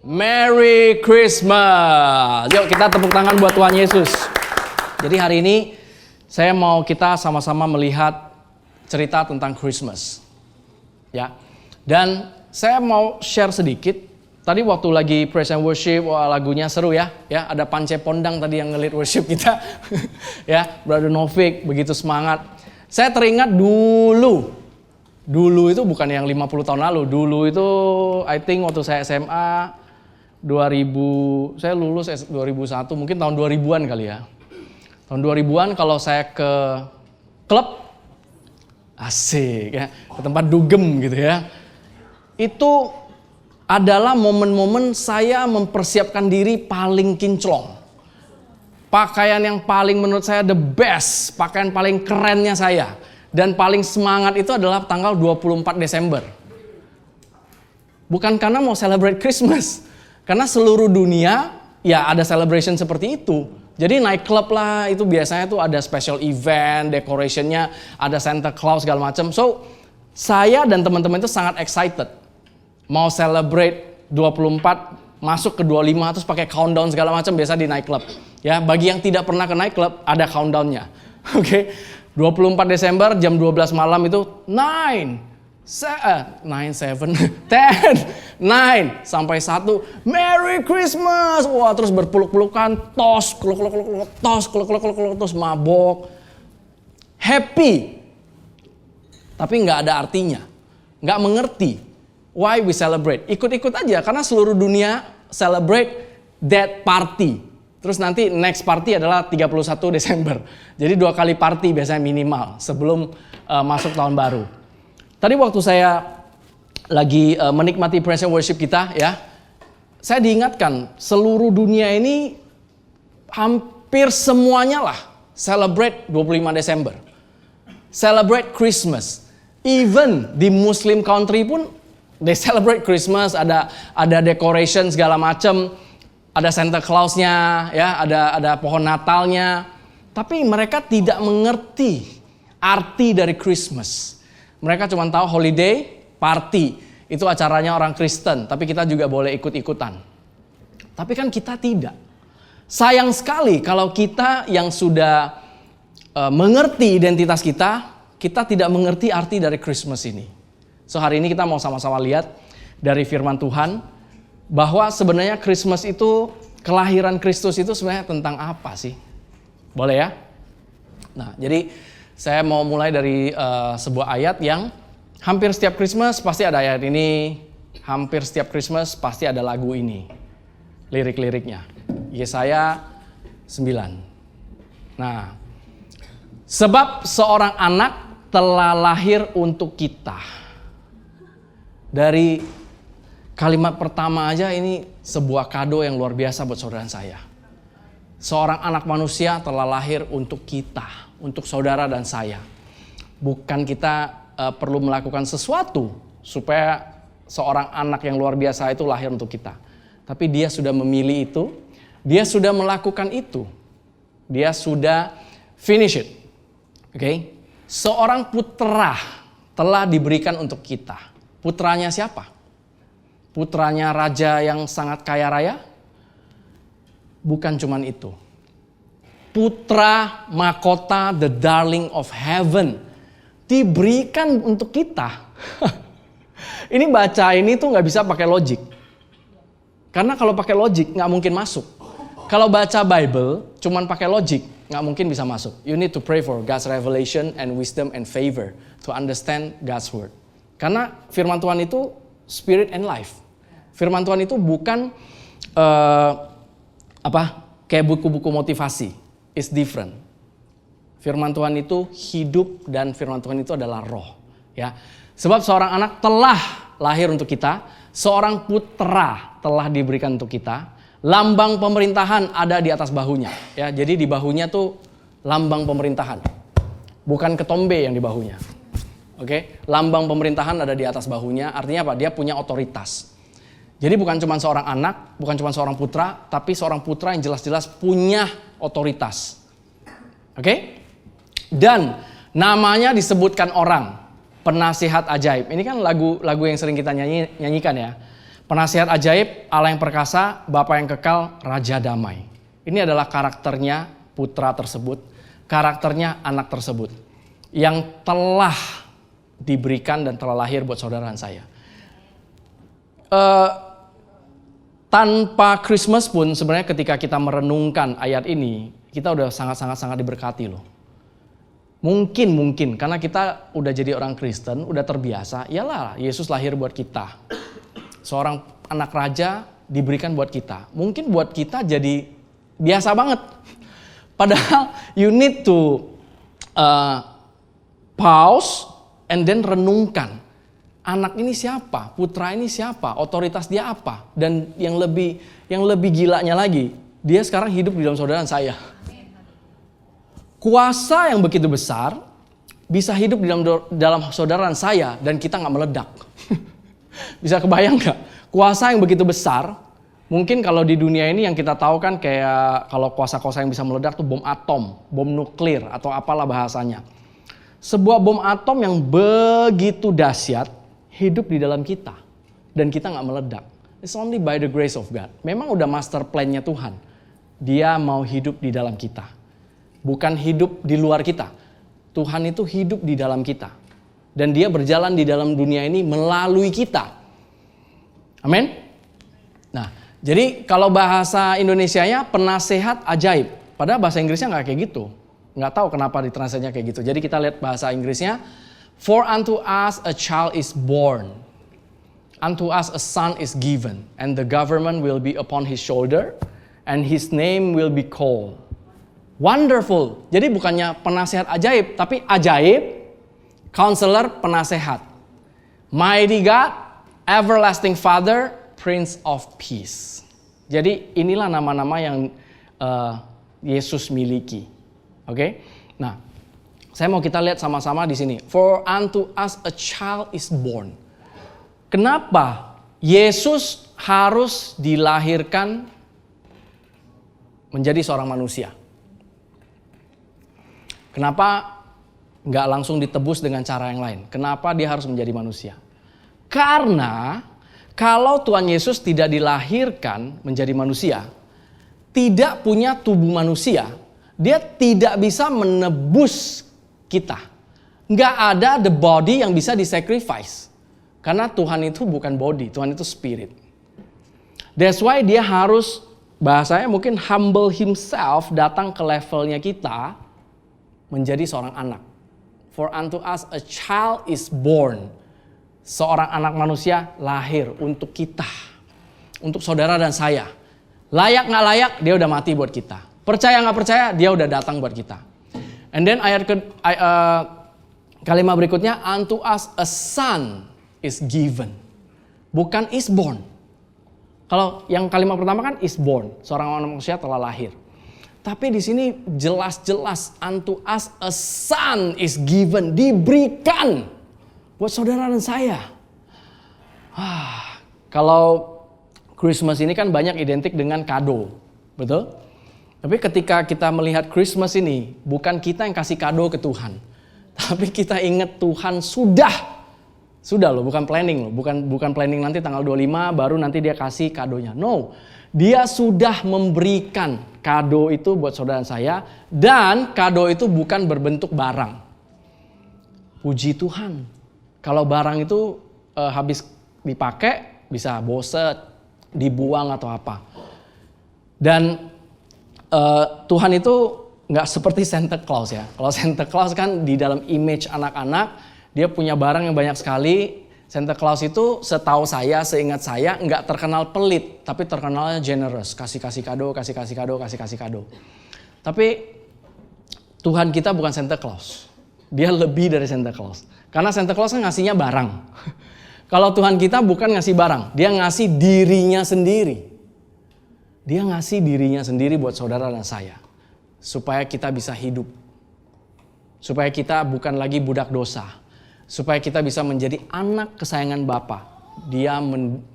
Merry Christmas. Yuk kita tepuk tangan buat Tuhan Yesus. Jadi hari ini saya mau kita sama-sama melihat cerita tentang Christmas. Ya. Dan saya mau share sedikit. Tadi waktu lagi praise and worship, wah lagunya seru ya. Ya, ada Pance Pondang tadi yang nge-lead worship kita. Ya, Brother Novik begitu semangat. Saya teringat dulu itu bukan yang 50 tahun lalu. Dulu itu I think waktu saya SMA 2000, saya lulus 2001, mungkin tahun 2000-an kali ya. Tahun 2000-an kalau saya ke klub, asik ya, ke tempat dugem gitu ya. Itu adalah momen-momen saya mempersiapkan diri paling kinclong. Pakaian yang paling menurut saya the best, pakaian paling kerennya saya. Dan paling semangat itu adalah tanggal 24 Desember. Bukan karena mau celebrate Christmas. Karena seluruh dunia ya ada celebration seperti itu. Jadi naik klub lah, itu biasanya tuh ada special event, decorationnya, ada Santa Claus segala macam. So saya dan teman-teman itu sangat excited. Mau celebrate 24, masuk ke 25 terus pakai countdown segala macam biasa di night club. Ya, bagi yang tidak pernah ke night club ada countdownnya. Oke. 24 Desember jam 12 malam itu 9, 7, 10, 9 sampai 1 Merry Christmas. Wah, terus berpeluk-pelukan, tos, terus mabok. Happy. Tapi nggak ada artinya. Nggak mengerti why we celebrate. Ikut-ikut aja karena seluruh dunia celebrate that party. Terus nanti next party adalah 31 Desember. Jadi 2 kali party biasanya minimal sebelum masuk tahun baru. Tadi waktu saya lagi menikmati praise and worship kita ya, saya diingatkan seluruh dunia ini hampir semuanya lah celebrate 25 Desember. Celebrate Christmas. Even di Muslim country pun they celebrate Christmas, ada decoration segala macam, ada Santa Claus-nya, ya, ada pohon Natalnya. Tapi mereka tidak mengerti arti dari Christmas. Mereka cuma tahu holiday, party. Itu acaranya orang Kristen, tapi kita juga boleh ikut-ikutan. Tapi kan kita tidak. Sayang sekali kalau kita yang sudah mengerti identitas kita tidak mengerti arti dari Christmas ini. So hari ini kita mau sama-sama lihat dari firman Tuhan bahwa sebenarnya Christmas itu, kelahiran Kristus itu sebenarnya tentang apa sih? Boleh ya? Nah, jadi saya mau mulai dari sebuah ayat yang hampir setiap Christmas pasti ada ayat ini, hampir setiap Christmas pasti ada lagu ini, lirik-liriknya. Yesaya 9. Nah, sebab seorang anak telah lahir untuk kita. Dari kalimat pertama aja ini sebuah kado yang luar biasa buat saudara saya. Seorang anak manusia telah lahir untuk kita. Untuk saudara dan saya. Bukan kita perlu melakukan sesuatu supaya seorang anak yang luar biasa itu lahir untuk kita. Tapi dia sudah memilih itu. Dia sudah melakukan itu. Dia sudah finish it. Oke? Seorang putra telah diberikan untuk kita. Putranya siapa? Putranya raja yang sangat kaya raya? Bukan cuman itu. Putra mahkota, the darling of heaven, diberikan untuk kita. Ini baca ini tuh nggak bisa pakai logik. Karena kalau pakai logik nggak mungkin masuk. Kalau baca Bible cuman pakai logik nggak mungkin bisa masuk. You need to pray for God's revelation and wisdom and favor to understand God's word. Karena firman Tuhan itu spirit and life. Firman Tuhan itu bukan kayak buku-buku motivasi. It's different. Firman Tuhan itu hidup dan firman Tuhan itu adalah roh. Ya, sebab seorang anak telah lahir untuk kita, seorang putra telah diberikan untuk kita. Lambang pemerintahan ada di atas bahunya. Ya, jadi di bahunya tuh lambang pemerintahan, bukan ketombe yang di bahunya. Oke, lambang pemerintahan ada di atas bahunya. Artinya apa? Dia punya otoritas. Jadi bukan cuma seorang anak, bukan cuma seorang putra, tapi seorang putra yang jelas-jelas punya otoritas. Oke? Dan namanya disebutkan orang, penasihat ajaib. Ini kan lagu yang sering kita nyanyikan ya. Penasihat ajaib, Allah yang perkasa, Bapa yang kekal, Raja damai. Ini adalah karakternya putra tersebut, karakternya anak tersebut yang telah diberikan dan telah lahir buat saudara dan saya. Tanpa Christmas pun sebenarnya ketika kita merenungkan ayat ini, kita udah sangat diberkati loh. Mungkin karena kita udah jadi orang Kristen, udah terbiasa, iyalah Yesus lahir buat kita. Seorang anak raja diberikan buat kita. Mungkin buat kita jadi biasa banget. Padahal you need to pause and then renungkan. Anak ini siapa? Putra ini siapa? Otoritas dia apa? Dan yang lebih gilanya lagi, dia sekarang hidup di dalam saudara dan saya. Kuasa yang begitu besar bisa hidup di dalam saudara dan saya dan kita nggak meledak. Bisa kebayang nggak? Kuasa yang begitu besar, mungkin kalau di dunia ini yang kita tahu kan kayak kalau kuasa-kuasa yang bisa meledak tuh bom atom, bom nuklir atau apalah bahasanya. Sebuah bom atom yang begitu dahsyat hidup di dalam kita dan kita nggak meledak. It's only by the grace of God. Memang udah master plan-nya Tuhan. Dia mau hidup di dalam kita. Bukan hidup di luar kita. Tuhan itu hidup di dalam kita. Dan dia berjalan di dalam dunia ini melalui kita. Amin. Nah, jadi kalau bahasa Indonesianya penasehat ajaib. Padahal bahasa Inggrisnya nggak kayak gitu. Nggak tahu kenapa ditranslate-nya kayak gitu. Jadi kita lihat bahasa Inggrisnya. For unto us a child is born. Unto us a son is given. And the government will be upon his shoulder. And his name will be called Wonderful. Jadi bukannya penasehat ajaib. Tapi ajaib. Counselor, penasehat. Mighty God, Everlasting Father, Prince of Peace. Jadi inilah nama-nama yang Yesus miliki. Oke? Nah, saya mau kita lihat sama-sama di sini. For unto us a child is born. Kenapa Yesus harus dilahirkan menjadi seorang manusia? Kenapa nggak langsung ditebus dengan cara yang lain? Kenapa dia harus menjadi manusia? Karena kalau Tuhan Yesus tidak dilahirkan menjadi manusia, tidak punya tubuh manusia, dia tidak bisa menebus kita. Nggak ada the body yang bisa disacrifice. Karena Tuhan itu bukan body, Tuhan itu spirit. That's why dia harus, bahasanya mungkin humble himself, datang ke levelnya kita, menjadi seorang anak. For unto us a child is born. Seorang anak manusia lahir untuk kita. Untuk saudara dan saya. Layak gak layak, dia udah mati buat kita. Percaya gak percaya, dia udah datang buat kita. And then kalimat berikutnya, unto us a son is given. Bukan is born. Kalau yang kalimat pertama kan is born. Seorang anak manusia telah lahir. Tapi di sini jelas-jelas unto us a son is given, diberikan buat saudara dan saya. Kalau Christmas ini kan banyak identik dengan kado, betul? Tapi ketika kita melihat Christmas ini, bukan kita yang kasih kado ke Tuhan, tapi kita ingat Tuhan sudah loh, bukan planning loh, bukan planning nanti tanggal 25 baru nanti dia kasih kadonya. No, dia sudah memberikan kado itu buat saudara saya, dan kado itu bukan berbentuk barang. Puji Tuhan. Kalau barang itu habis dipakai bisa boset, dibuang atau apa. Dan Tuhan itu nggak seperti Santa Claus ya. Kalau Santa Claus kan di dalam image anak-anak, dia punya barang yang banyak sekali. Santa Claus itu setahu saya, seingat saya nggak terkenal pelit, tapi terkenalnya generous, kasih kado. Tapi Tuhan kita bukan Santa Claus, dia lebih dari Santa Claus. Karena Santa Claus kan ngasihnya barang. Kalau Tuhan kita bukan ngasih barang, dia ngasih dirinya sendiri. Dia ngasih dirinya sendiri buat saudara dan saya, supaya kita bisa hidup, supaya kita bukan lagi budak dosa. Supaya kita bisa menjadi anak kesayangan Bapa. Dia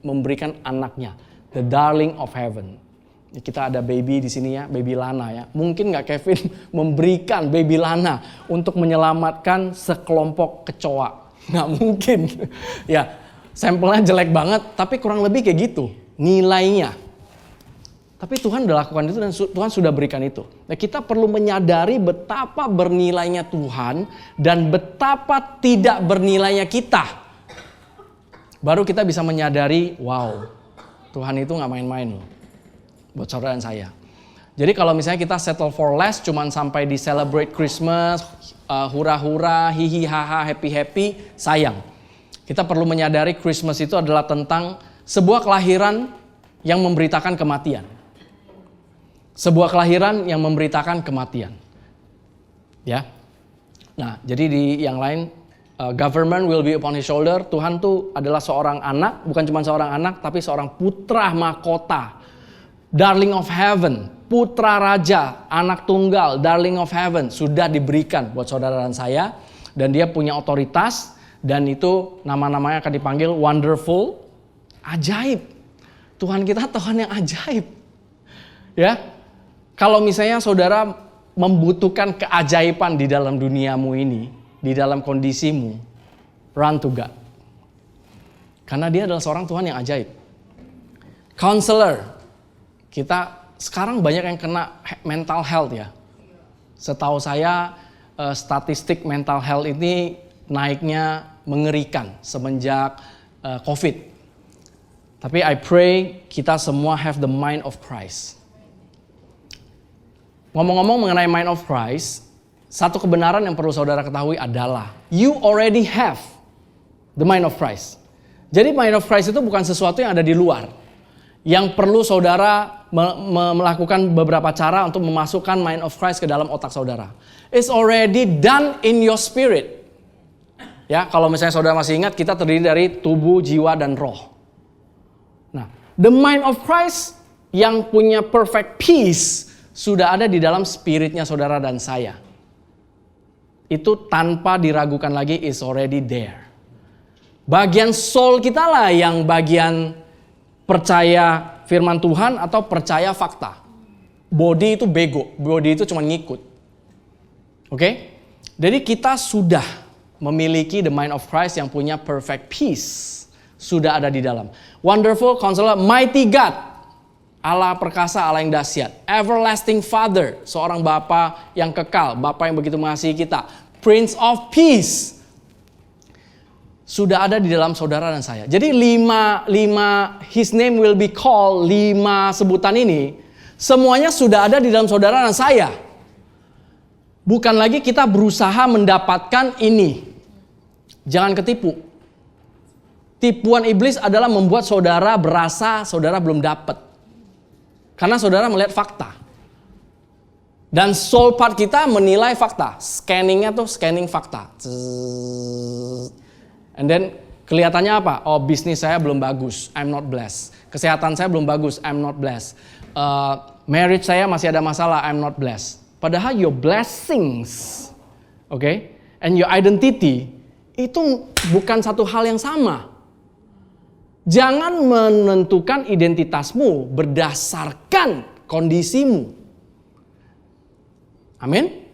memberikan anaknya, the darling of heaven. Kita ada baby di sini ya, baby Lana ya. Mungkin nggak Kevin memberikan baby Lana untuk menyelamatkan sekelompok kecoa? Nggak mungkin. Ya, sampelnya jelek banget, tapi kurang lebih kayak gitu nilainya. Tapi Tuhan udah lakukan itu dan Tuhan sudah berikan itu. Nah, kita perlu menyadari betapa bernilainya Tuhan dan betapa tidak bernilainya kita. Baru kita bisa menyadari, wow, Tuhan itu gak main-main loh buat saudara dan saya. Jadi kalau misalnya kita settle for less, cuman sampai di celebrate Christmas, hura-hura, hihi haha, happy-happy, sayang. Kita perlu menyadari Christmas itu adalah tentang sebuah kelahiran yang memberitakan kematian. Sebuah kelahiran yang memberitakan kematian. Ya. Nah, jadi di yang lain, government will be upon his shoulder. Tuhan tuh adalah seorang anak, bukan cuma seorang anak, tapi seorang putra mahkota. Darling of heaven, putra raja, anak tunggal, darling of heaven. Sudah diberikan buat saudara dan saya. Dan dia punya otoritas. Dan itu nama-namanya akan dipanggil wonderful, ajaib. Tuhan kita Tuhan yang ajaib. Ya. Kalau misalnya saudara membutuhkan keajaiban di dalam duniamu ini, di dalam kondisimu, run to God. Karena dia adalah seorang Tuhan yang ajaib. Counselor, kita sekarang banyak yang kena mental health ya. Setahu saya statistik mental health ini naiknya mengerikan semenjak COVID. Tapi I pray kita semua have the mind of Christ. Ngomong-ngomong mengenai mind of Christ, satu kebenaran yang perlu saudara ketahui adalah you already have the mind of Christ. Jadi mind of Christ itu bukan sesuatu yang ada di luar. Yang perlu saudara melakukan beberapa cara untuk memasukkan mind of Christ ke dalam otak saudara. It's already done in your spirit. Ya, kalau misalnya saudara masih ingat, kita terdiri dari tubuh, jiwa, dan roh. Nah, the mind of Christ yang punya perfect peace sudah ada di dalam spiritnya saudara dan saya. Itu tanpa diragukan lagi, is already there. Bagian soul kita lah yang bagian percaya firman Tuhan atau percaya fakta. Body itu bego, body itu cuma ngikut. Oke? Jadi kita sudah memiliki the mind of Christ yang punya perfect peace. Sudah ada di dalam. Wonderful Counselor, Mighty God. Allah perkasa, Allah yang dahsyat. Everlasting Father, seorang Bapa yang kekal, Bapa yang begitu mengasihi kita. Prince of Peace, sudah ada di dalam saudara dan saya. Jadi lima His name will be called, 5 sebutan ini, semuanya sudah ada di dalam saudara dan saya. Bukan lagi kita berusaha mendapatkan ini. Jangan ketipu. Tipuan iblis adalah membuat saudara berasa saudara belum dapat. Karena saudara melihat fakta. Dan soul part kita menilai fakta. Scanningnya tuh scanning fakta. And then kelihatannya apa? Oh, bisnis saya belum bagus, I'm not blessed. Kesehatan saya belum bagus, I'm not blessed. Marriage saya masih ada masalah, I'm not blessed. Padahal your blessings, okay, and your identity itu bukan satu hal yang sama. Jangan menentukan identitasmu berdasarkan kondisimu. Amin.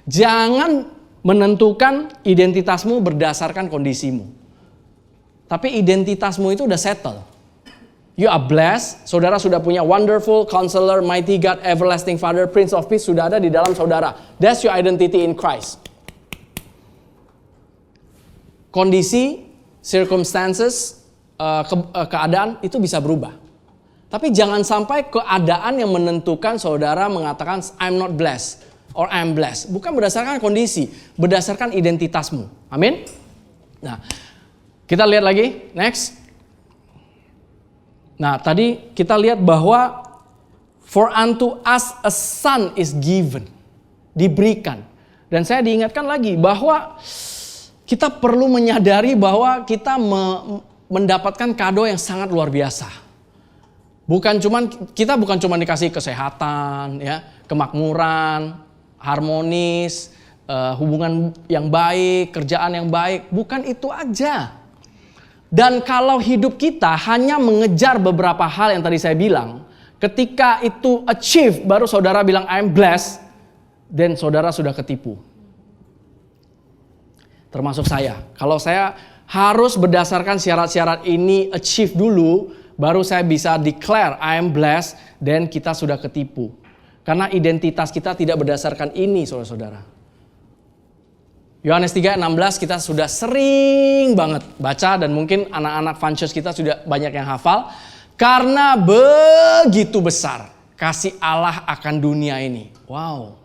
Jangan menentukan identitasmu berdasarkan kondisimu. Tapi identitasmu itu udah settle. You are blessed. Saudara sudah punya wonderful Counselor, Mighty God, Everlasting Father, Prince of Peace sudah ada di dalam saudara. That's your identity in Christ. Kondisi, circumstances, keadaan itu bisa berubah. Tapi jangan sampai keadaan yang menentukan saudara mengatakan I'm not blessed or I'm blessed. Bukan berdasarkan kondisi, berdasarkan identitasmu. Amin. Nah, kita lihat lagi, next. Nah, tadi kita lihat bahwa for unto us a son is given, diberikan. Dan saya diingatkan lagi bahwa kita perlu menyadari bahwa kita mendapatkan kado yang sangat luar biasa. Kita bukan cuma dikasih kesehatan, ya, kemakmuran, harmonis, hubungan yang baik, kerjaan yang baik. Bukan itu aja. Dan kalau hidup kita hanya mengejar beberapa hal yang tadi saya bilang, ketika itu achieve, baru saudara bilang I'm blessed, dan saudara sudah ketipu. Termasuk saya. Kalau saya Harus berdasarkan syarat-syarat ini achieve dulu, baru saya bisa declare I am blessed, dan kita sudah ketipu. Karena identitas kita tidak berdasarkan ini, saudara-saudara. Yohanes 3:16 kita sudah sering banget baca, dan mungkin anak-anak Fun Church kita sudah banyak yang hafal. Karena begitu besar kasih Allah akan dunia ini. Wow.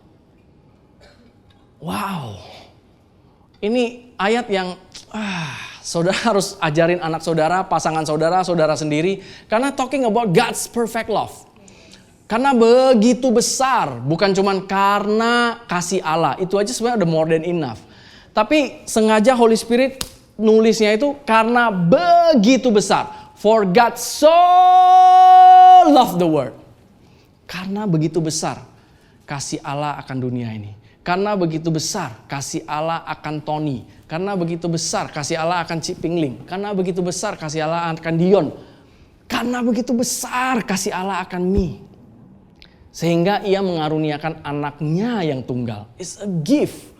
Ini ayat yang saudara harus ajarin anak saudara, pasangan saudara, saudara sendiri. Karena talking about God's perfect love. Karena begitu besar, bukan cuman karena kasih Allah. Itu aja sebenarnya udah more than enough. Tapi sengaja Holy Spirit nulisnya itu karena begitu besar. For God so loved the world. Karena begitu besar kasih Allah akan dunia ini. Karena begitu besar kasih Allah akan Tony. Karena begitu besar kasih Allah akan Ciping Ling. Karena begitu besar kasih Allah akan Dion. Karena begitu besar kasih Allah akan Me. Sehingga ia mengaruniakan anaknya yang tunggal. It's a gift.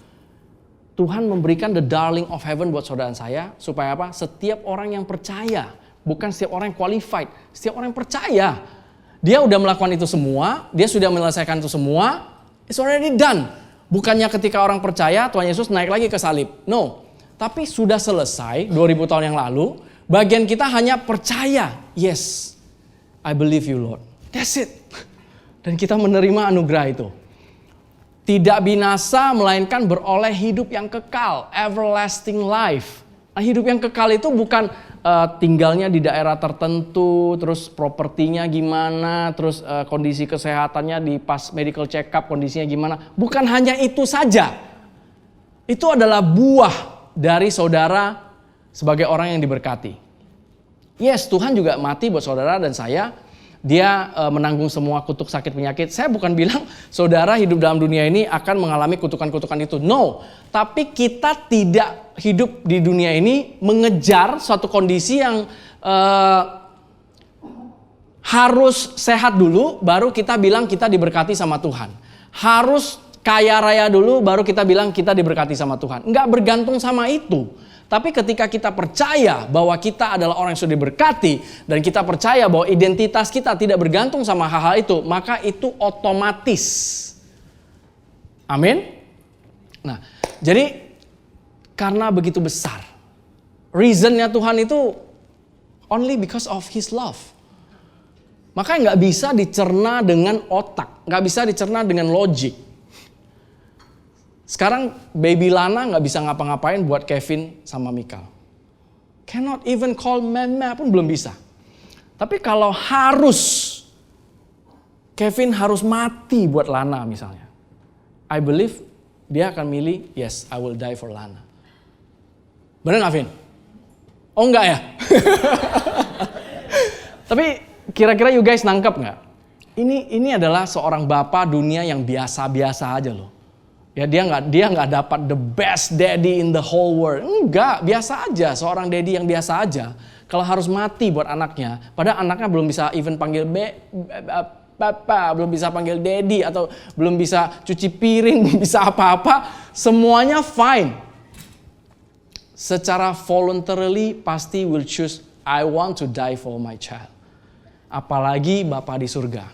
Tuhan memberikan the darling of heaven buat saudara saya. Supaya apa? Setiap orang yang percaya. Bukan setiap orang yang qualified. Setiap orang yang percaya. Dia udah melakukan itu semua. Dia sudah menyelesaikan itu semua. It's already done. Bukannya ketika orang percaya Tuhan Yesus naik lagi ke salib. No. Tapi sudah selesai 2000 tahun yang lalu. Bagian kita hanya percaya. Yes. I believe you Lord. That's it. Dan kita menerima anugerah itu. Tidak binasa melainkan beroleh hidup yang kekal. Everlasting life. Nah, hidup yang kekal itu bukan tinggalnya di daerah tertentu, terus propertinya gimana, terus kondisi kesehatannya di pas medical check up kondisinya gimana. Bukan hanya itu saja. Itu adalah buah dari saudara sebagai orang yang diberkati. Yes, Tuhan juga mati buat saudara dan saya. Dia menanggung semua kutuk sakit penyakit. Saya bukan bilang saudara hidup dalam dunia ini akan mengalami kutukan-kutukan itu. No, tapi kita tidak hidup di dunia ini mengejar suatu kondisi yang harus sehat dulu baru kita bilang kita diberkati sama Tuhan. Harus kaya raya dulu baru kita bilang kita diberkati sama Tuhan. Enggak bergantung sama itu. Tapi ketika kita percaya bahwa kita adalah orang yang sudah diberkati dan kita percaya bahwa identitas kita tidak bergantung sama hal-hal itu, maka itu otomatis. Amin. Nah, jadi karena begitu besar, reasonnya Tuhan itu only because of His love. Maka nggak bisa dicerna dengan otak, nggak bisa dicerna dengan logik. Sekarang baby Lana nggak bisa ngapa-ngapain buat Kevin sama Mikal. Cannot even call mama pun belum bisa. Tapi kalau harus, Kevin harus mati buat Lana misalnya. I believe dia akan milih, yes, I will die for Lana. Bener gak Vin? Oh enggak ya? Tapi kira-kira you guys nangkep gak? Ini adalah seorang bapak dunia yang biasa-biasa aja loh. Ya dia nggak dapat the best daddy in the whole world. Enggak, biasa aja, seorang daddy yang biasa aja. Kalau harus mati buat anaknya, padahal anaknya belum bisa even panggil papa, belum bisa panggil daddy atau belum bisa cuci piring, belum bisa apa-apa, semuanya fine. Secara voluntarily pasti will choose I want to die for my child. Apalagi Bapa di surga.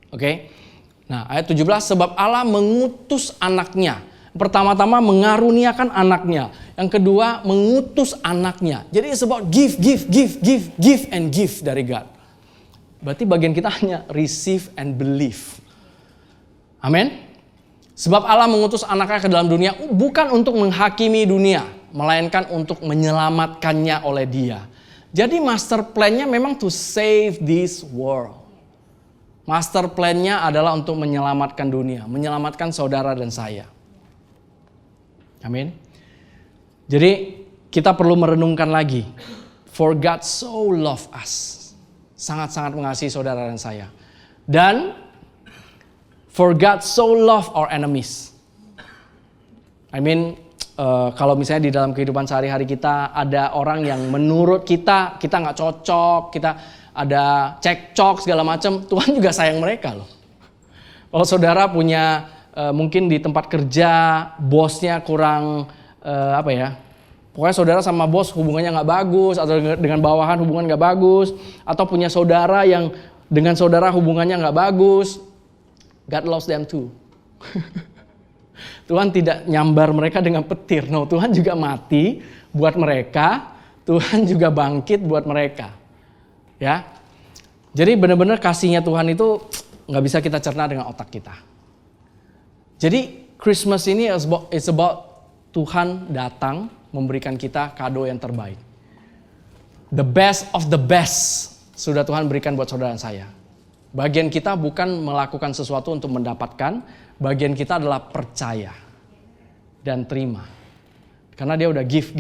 Oke? Nah, ayat 17, sebab Allah mengutus anaknya. Pertama-tama mengaruniakan anaknya. Yang kedua, mengutus anaknya. Jadi sebab give and give dari God. Berarti bagian kita hanya receive and believe. Amin. Sebab Allah mengutus anaknya ke dalam dunia bukan untuk menghakimi dunia, melainkan untuk menyelamatkannya oleh Dia. Jadi master plan-nya memang to save this world. Master plan-nya adalah untuk menyelamatkan dunia, menyelamatkan saudara dan saya. Amin. Jadi kita perlu merenungkan lagi. For God so loved us. Sangat-sangat mengasihi saudara dan saya. Dan for God so loved our enemies. I mean, kalau misalnya di dalam kehidupan sehari-hari kita ada orang yang menurut kita nggak cocok, kita ada cekcok segala macam, Tuhan juga sayang mereka loh. Kalau saudara punya mungkin di tempat kerja bosnya kurang Pokoknya saudara sama bos hubungannya nggak bagus, atau dengan bawahan hubungan nggak bagus, atau punya saudara yang dengan saudara hubungannya nggak bagus. God loves them too. Tuhan tidak nyambar mereka dengan petir. No, Tuhan juga mati buat mereka. Tuhan juga bangkit buat mereka. Ya, jadi benar-benar kasihnya Tuhan itu nggak bisa kita cerna dengan otak kita. Jadi Christmas ini is about Tuhan datang memberikan kita kado yang terbaik. The best of the best sudah Tuhan berikan buat saudara dan saya. Bagian kita bukan melakukan sesuatu untuk mendapatkan, bagian kita adalah percaya dan terima. Karena dia udah give.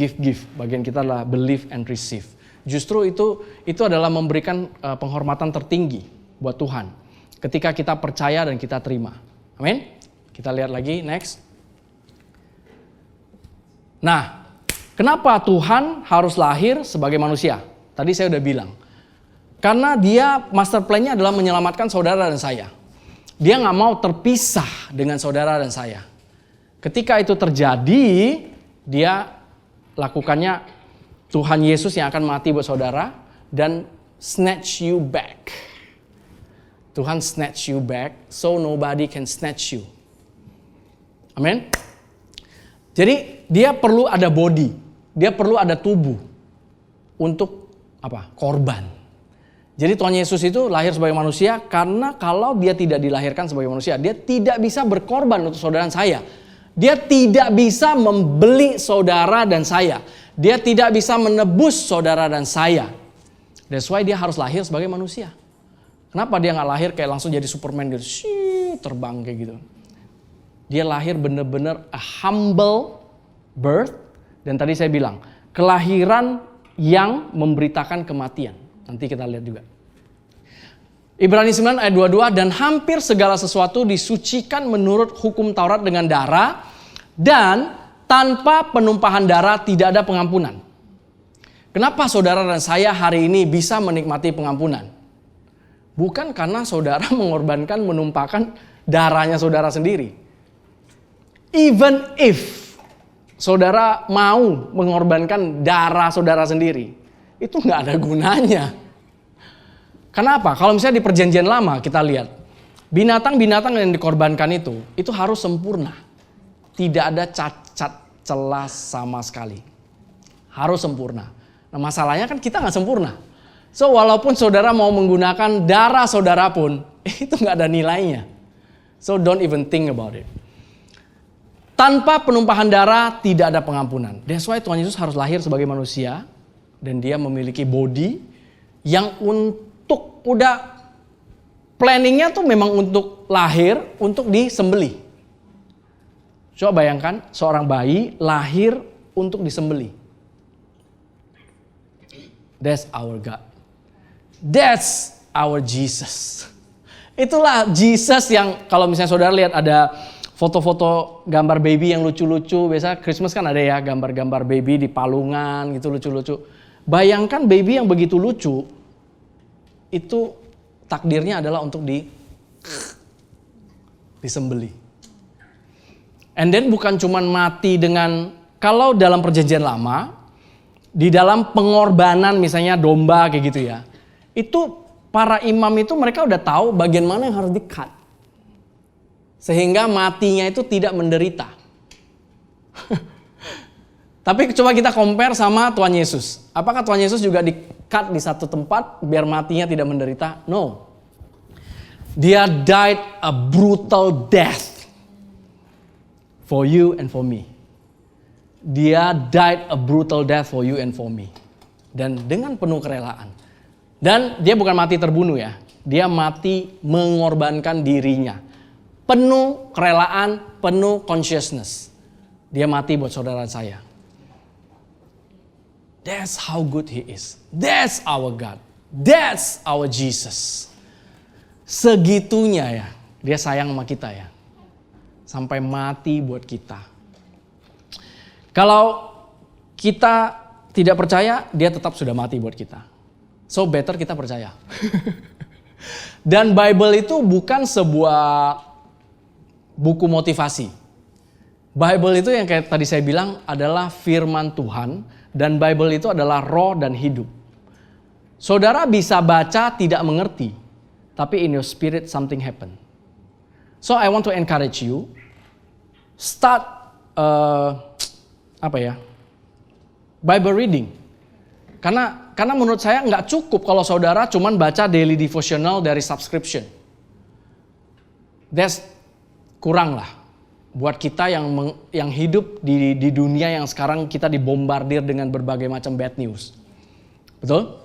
Bagian kita adalah believe and receive. Justru itu adalah memberikan penghormatan tertinggi buat Tuhan. Ketika kita percaya dan kita terima. Amin. Kita lihat lagi, next. Nah, kenapa Tuhan harus lahir sebagai manusia? Tadi saya udah bilang. Karena dia master plan-nya adalah menyelamatkan saudara dan saya. Dia gak mau terpisah dengan saudara dan saya. Ketika itu terjadi, dia lakukannya Tuhan Yesus yang akan mati buat saudara dan snatch you back. Tuhan snatch you back so nobody can snatch you. Amin. Jadi dia perlu ada body, dia perlu ada tubuh untuk apa? Korban. Jadi Tuhan Yesus itu lahir sebagai manusia karena kalau dia tidak dilahirkan sebagai manusia, dia tidak bisa berkorban untuk saudara dan saya. Dia tidak bisa membeli saudara dan saya. Dia tidak bisa menebus saudara dan saya. That's why dia harus lahir sebagai manusia. Kenapa dia gak lahir kayak langsung jadi Superman gitu, terbang kayak gitu. Dia lahir benar-benar a humble birth. Dan tadi saya bilang, kelahiran yang memberitakan kematian. Nanti kita lihat juga. Ibrani 9 ayat 22, dan hampir segala sesuatu disucikan menurut hukum Taurat dengan darah, dan tanpa penumpahan darah tidak ada pengampunan. Kenapa saudara dan saya hari ini bisa menikmati pengampunan? Bukan karena saudara mengorbankan menumpahkan darahnya saudara sendiri. Even if saudara mau mengorbankan darah saudara sendiri, itu nggak ada gunanya. Kenapa? Kalau misalnya di perjanjian lama kita lihat, binatang-binatang yang dikorbankan itu harus sempurna. Tidak ada cacat celah sama sekali. Harus sempurna. Nah masalahnya kan kita nggak sempurna. So walaupun saudara mau menggunakan darah saudara pun, itu nggak ada nilainya. So don't even think about it. Tanpa penumpahan darah tidak ada pengampunan. That's why Tuhan Yesus harus lahir sebagai manusia. Dan dia memiliki body yang untuk udah planningnya tuh memang untuk lahir, untuk disembelih. Coba bayangkan seorang bayi lahir untuk disembelih. That's our God. That's our Jesus. Itulah Jesus yang kalau misalnya saudara lihat ada foto-foto gambar baby yang lucu-lucu. Biasa Christmas kan ada ya gambar-gambar baby di palungan gitu lucu-lucu. Bayangkan baby yang begitu lucu, itu takdirnya adalah untuk disembelih. And then bukan cuman mati dengan, kalau dalam perjanjian lama, di dalam pengorbanan misalnya domba kayak gitu ya, itu para imam itu mereka udah tahu bagian mana yang harus di-cut. Sehingga matinya itu tidak menderita. Tapi coba kita compare sama Tuhan Yesus. Apakah Tuhan Yesus juga di-cut di satu tempat biar matinya tidak menderita? No. Dia died a brutal death for you and for me. Dia died a brutal death for you and for me. Dan dengan penuh kerelaan. Dan dia bukan mati terbunuh ya. Dia mati mengorbankan dirinya. Penuh kerelaan, penuh consciousness. Dia mati buat saudara saya. That's how good he is. That's our God. That's our Jesus. Segitunya ya, dia sayang sama kita ya. Sampai mati buat kita. Kalau kita tidak percaya, dia tetap sudah mati buat kita. So better kita percaya. Dan Bible itu bukan sebuah buku motivasi. Bible itu yang kayak tadi saya bilang adalah firman Tuhan, dan Bible itu adalah roh dan hidup. Saudara bisa baca tidak mengerti, tapi in your spirit something happen. So I want to encourage you, start Bible reading. Karena menurut saya nggak cukup kalau saudara cuman baca daily devotional dari subscription. That's kurang lah. Buat kita yang hidup di dunia yang sekarang kita dibombardir dengan berbagai macam bad news. Betul?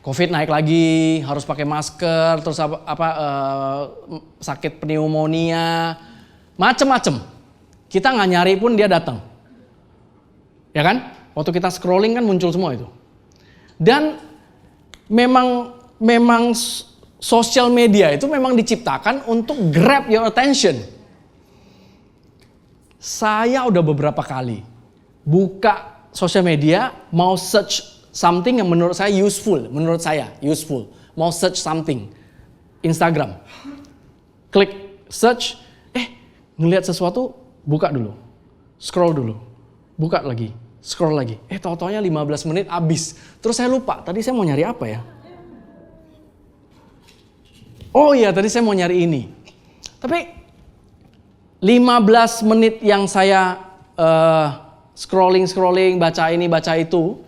Covid naik lagi, harus pakai masker, terus sakit pneumonia, macem-macem. Kita nggak nyari pun dia datang. Ya kan? Waktu kita scrolling kan muncul semua itu. Dan memang social media itu memang diciptakan untuk grab your attention. Saya udah beberapa kali buka sosial media, mau search something yang menurut saya useful. Mau search something. Instagram. Klik search, ngelihat sesuatu, buka dulu. Scroll dulu. Buka lagi. Scroll lagi. Tau-taunya 15 menit habis. Terus saya lupa, tadi saya mau nyari apa ya? Oh iya, tadi saya mau nyari ini. Tapi 15 menit yang saya scrolling, baca ini, baca itu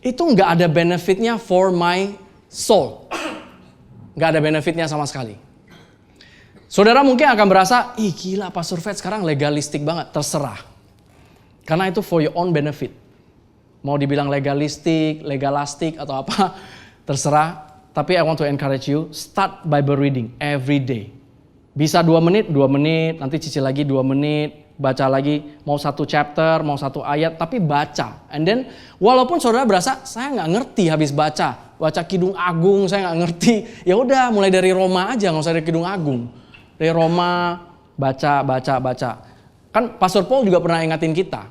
nggak ada benefitnya for my soul. Nggak ada benefitnya sama sekali. Saudara mungkin akan berasa, gila Pastor Fred sekarang legalistik banget. Terserah. Karena itu for your own benefit. Mau dibilang legalistik atau apa, terserah. Tapi I want to encourage you, start Bible reading every day. Bisa 2 menit, nanti cicil lagi 2 menit, baca lagi, mau 1 chapter, mau 1 ayat, tapi baca. And then, walaupun saudara berasa, saya nggak ngerti habis baca Kidung Agung, saya nggak ngerti. Ya udah, mulai dari Roma aja, nggak usah dari Kidung Agung. Dari Roma, baca. Kan Pastor Paul juga pernah ingatin kita,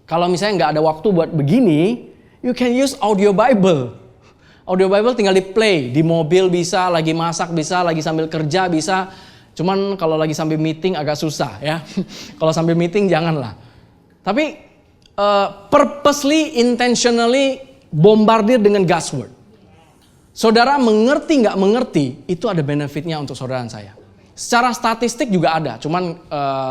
kalau misalnya nggak ada waktu buat begini, you can use audio Bible. Audio Bible tinggal di play, di mobil bisa, lagi masak bisa, lagi sambil kerja bisa. Cuman kalau lagi sambil meeting agak susah ya. Kalau sambil meeting janganlah. Tapi purposely, intentionally bombardir dengan God's word. Saudara mengerti nggak mengerti, itu ada benefitnya untuk saudara dan saya. Secara statistik juga ada, cuman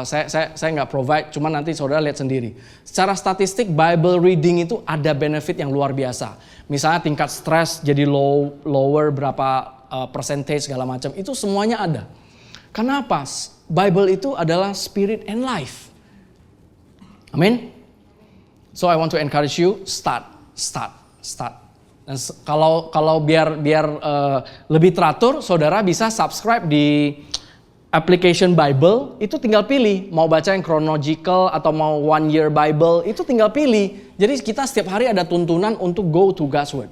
saya nggak provide, cuman nanti saudara lihat sendiri. Secara statistik Bible reading itu ada benefit yang luar biasa. Misalnya tingkat stres jadi lower berapa percentage segala macam, itu semuanya ada. Kenapa? Bible itu adalah spirit and life. Amin. So I want to encourage you, start. Dan kalau biar lebih teratur, saudara bisa subscribe di application Bible, itu tinggal pilih. Mau baca yang chronological atau mau 1 year Bible, itu tinggal pilih. Jadi kita setiap hari ada tuntunan untuk go to God's word.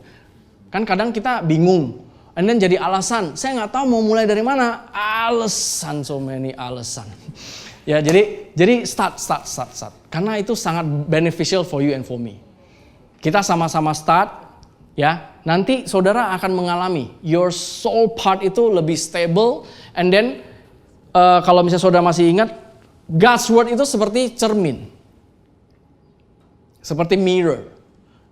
Kan kadang kita bingung. And then jadi alasan, saya nggak tahu mau mulai dari mana. Alasan, so many alasan. Ya jadi start. Karena itu sangat beneficial for you and for me. Kita sama-sama start, ya. Nanti saudara akan mengalami your soul part itu lebih stable, and then kalau misalnya saudara masih ingat, God's word itu seperti cermin. Seperti mirror.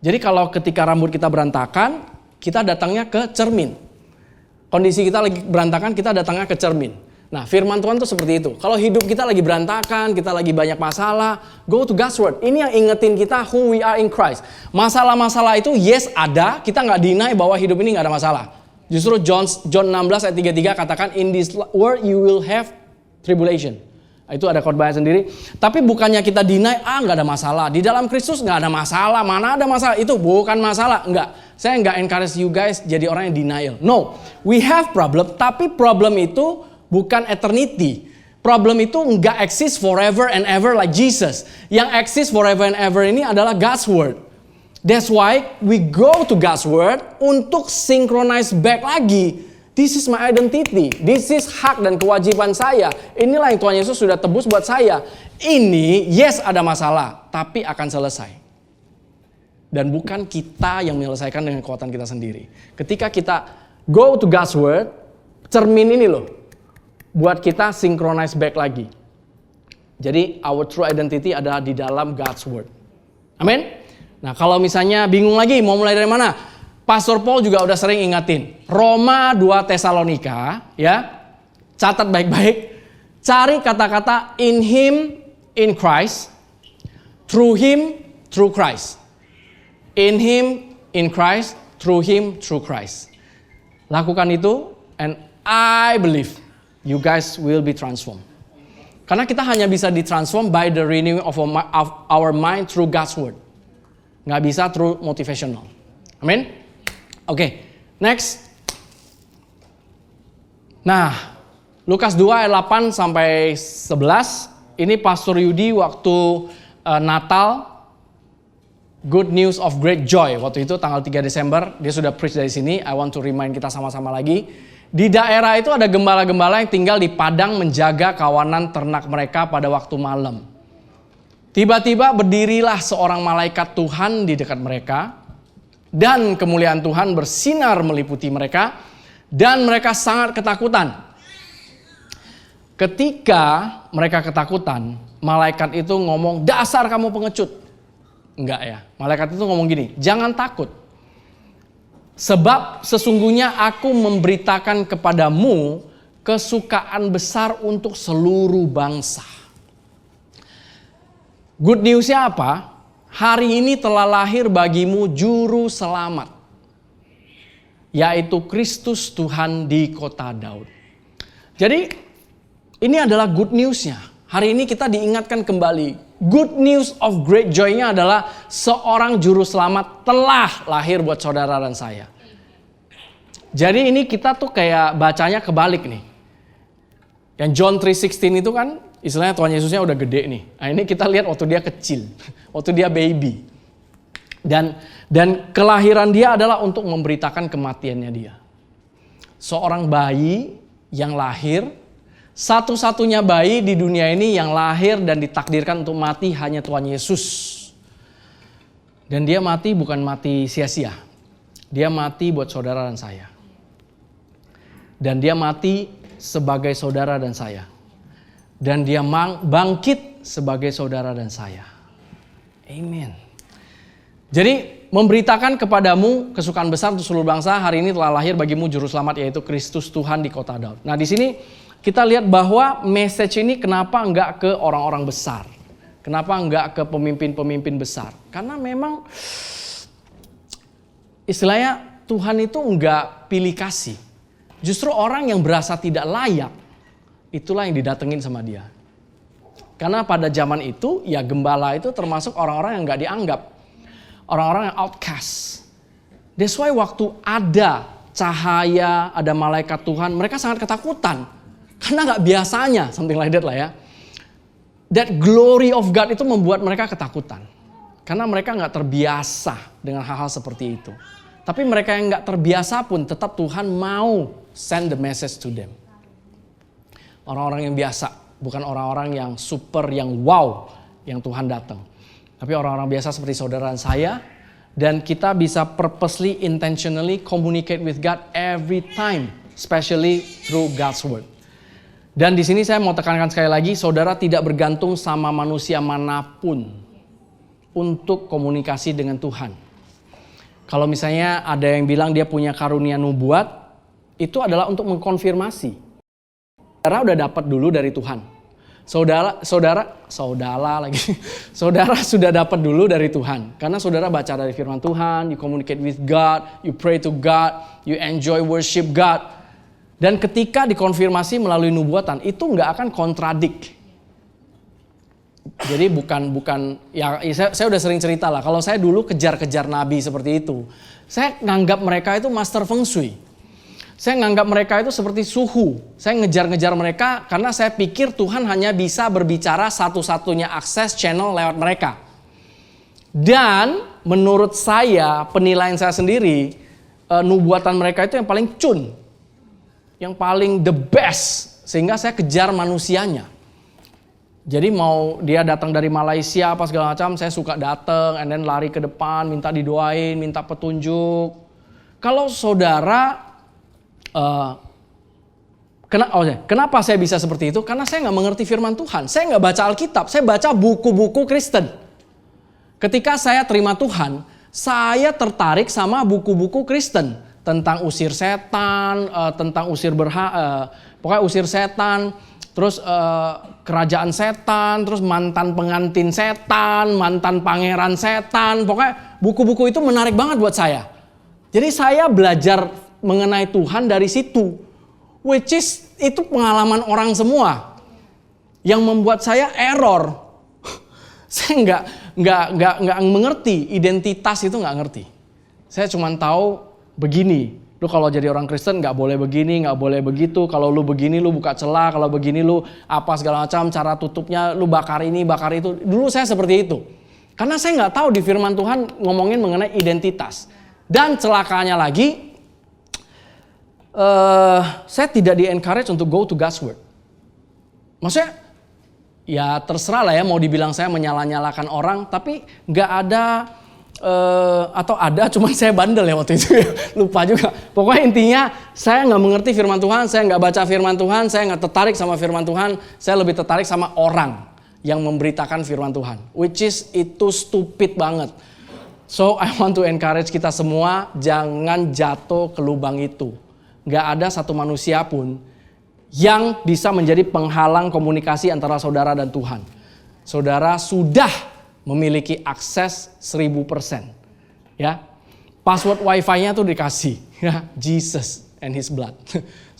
Jadi kalau ketika rambut kita berantakan, kita datangnya ke cermin. Kondisi kita lagi berantakan, kita datangnya ke cermin. Nah, firman Tuhan itu seperti itu. Kalau hidup kita lagi berantakan, kita lagi banyak masalah, go to God's word. Ini yang ingetin kita who we are in Christ. Masalah-masalah itu yes ada, kita nggak deny bahwa hidup ini nggak ada masalah. Justru John 16 ayat 33 katakan, in this world you will have tribulation. Itu ada khotbahnya sendiri. Tapi bukannya kita deny, nggak ada masalah. Di dalam Kristus nggak ada masalah. Mana ada masalah? Itu bukan masalah. Enggak. Saya nggak encourage you guys jadi orang yang denial. No, we have problem. Tapi problem itu bukan eternity. Problem itu nggak exist forever and ever like Jesus. Yang exist forever and ever ini adalah God's word. That's why we go to God's word untuk synchronize back lagi. This is my identity. This is hak dan kewajiban saya. Inilah yang Tuhan Yesus sudah tebus buat saya. Ini yes ada masalah, tapi akan selesai. Dan bukan kita yang menyelesaikan dengan kekuatan kita sendiri. Ketika kita go to God's word, cermin ini loh, buat kita synchronize back lagi. Jadi our true identity adalah di dalam God's Word. Amin. Nah kalau misalnya bingung lagi mau mulai dari mana? Pastor Paul juga udah sering ingatin. Roma 2 Tesalonika, ya. Catat baik-baik. Cari kata-kata in Him, in Christ. Through Him, through Christ. In Him, in Christ. Through Him, through Christ. Lakukan itu and I believe you guys will be transformed. Karena kita hanya bisa ditransform by the renewing of our mind through God's Word. Nggak bisa through motivational. Amin? Oke, next. Nah, Lukas 2 ayat 8 sampai 11. Ini Pastor Yudi waktu Natal. Good News of Great Joy. Waktu itu tanggal 3 Desember. Dia sudah preach dari sini. I want to remind kita sama-sama lagi. Di daerah itu ada gembala-gembala yang tinggal di padang menjaga kawanan ternak mereka pada waktu malam. Tiba-tiba berdirilah seorang malaikat Tuhan di dekat mereka. Dan kemuliaan Tuhan bersinar meliputi mereka. Dan mereka sangat ketakutan. Ketika mereka ketakutan, malaikat itu ngomong, dasar kamu pengecut. Enggak ya, malaikat itu ngomong gini, jangan takut. Sebab sesungguhnya aku memberitakan kepadamu kesukaan besar untuk seluruh bangsa. Good newsnya apa? Hari ini telah lahir bagimu juru selamat. Yaitu Kristus Tuhan di kota Daud. Jadi ini adalah good newsnya. Hari ini kita diingatkan kembali. Good news of great joy-nya adalah seorang juru selamat telah lahir buat saudara dan saya. Jadi ini kita tuh kayak bacanya kebalik nih. Yang John 3:16 itu kan istilahnya Tuhan Yesusnya udah gede nih. Nah ini kita lihat waktu dia kecil, waktu dia baby. Dan kelahiran dia adalah untuk memberitakan kematiannya dia. Seorang bayi yang lahir, satu-satunya bayi di dunia ini yang lahir dan ditakdirkan untuk mati hanya Tuhan Yesus. Dan dia mati bukan mati sia-sia. Dia mati buat saudara dan saya. Dan dia mati sebagai saudara dan saya. Dan dia bangkit sebagai saudara dan saya. Amen. Jadi memberitakan kepadamu kesukaan besar untuk seluruh bangsa, hari ini telah lahir bagimu juru selamat yaitu Kristus Tuhan di kota Daud. Nah di sini kita lihat bahwa message ini kenapa enggak ke orang-orang besar. Kenapa enggak ke pemimpin-pemimpin besar? Karena memang istilahnya Tuhan itu enggak pilih kasih. Justru orang yang berasa tidak layak, itulah yang didatengin sama dia. Karena pada zaman itu, ya gembala itu termasuk orang-orang yang enggak dianggap. Orang-orang yang outcast. That's why waktu ada cahaya, ada malaikat Tuhan, mereka sangat ketakutan. Karena gak biasanya, something like that lah ya. That glory of God itu membuat mereka ketakutan. Karena mereka gak terbiasa dengan hal-hal seperti itu. Tapi mereka yang gak terbiasa pun tetap Tuhan mau send the message to them. Orang-orang yang biasa, bukan orang-orang yang super, yang wow, yang Tuhan datang. Tapi orang-orang biasa seperti saudara dan saya. Dan kita bisa purposely, intentionally communicate with God every time. Especially through God's Word. Dan di sini saya mau tekankan sekali lagi, saudara tidak bergantung sama manusia manapun untuk komunikasi dengan Tuhan. Kalau misalnya ada yang bilang dia punya karunia nubuat, itu adalah untuk mengkonfirmasi. Saudara udah dapat dulu dari Tuhan. Saudara sudah dapat dulu dari Tuhan. Karena saudara baca dari firman Tuhan, you communicate with God, you pray to God, you enjoy worship God. Dan ketika dikonfirmasi melalui nubuatan, itu nggak akan kontradik. Jadi bukan ya saya udah sering cerita lah. Kalau saya dulu kejar-kejar nabi seperti itu, saya nganggap mereka itu master feng shui. Saya nganggap mereka itu seperti suhu. Saya ngejar-ngejar mereka karena saya pikir Tuhan hanya bisa berbicara satu-satunya akses channel lewat mereka. Dan menurut saya, penilaian saya sendiri, nubuatan mereka itu yang paling cun. Yang paling the best. Sehingga saya kejar manusianya. Jadi mau dia datang dari Malaysia apa segala macam, saya suka datang and then lari ke depan, minta didoain, minta petunjuk. Kalau saudara Kenapa saya bisa seperti itu? Karena saya nggak mengerti firman Tuhan. Saya nggak baca Alkitab, saya baca buku-buku Kristen. Ketika saya terima Tuhan, saya tertarik sama buku-buku Kristen. Tentang usir setan, tentang pokoknya usir setan, terus kerajaan setan, terus mantan pengantin setan, mantan pangeran setan. Pokoknya buku-buku itu menarik banget buat saya. Jadi saya belajar mengenai Tuhan dari situ. Which is itu pengalaman orang semua. Yang membuat saya error. Saya nggak mengerti identitas itu, nggak ngerti. Saya cuma tahu begini, lu kalau jadi orang Kristen nggak boleh begini, nggak boleh begitu. Kalau lu begini lu buka celah, kalau begini lu apa segala macam, cara tutupnya lu bakar ini, bakar itu. Dulu saya seperti itu. Karena saya nggak tahu di firman Tuhan ngomongin mengenai identitas. Dan celakanya lagi, saya tidak di-encourage untuk go to God's word. Maksudnya, ya terserah lah ya mau dibilang saya menyala-nyalakan orang, tapi nggak ada... atau ada, cuman saya bandel ya waktu itu ya, lupa juga. Pokoknya intinya saya nggak mengerti firman Tuhan, saya nggak baca firman Tuhan, saya nggak tertarik sama firman Tuhan, saya lebih tertarik sama orang yang memberitakan firman Tuhan, which is itu stupid banget. So I want to encourage kita semua, jangan jatuh ke lubang itu. Nggak ada satu manusia pun yang bisa menjadi penghalang komunikasi antara saudara dan Tuhan. Saudara sudah memiliki akses 1000%. Ya. Password wifi-nya tuh dikasih, ya, Jesus and his blood.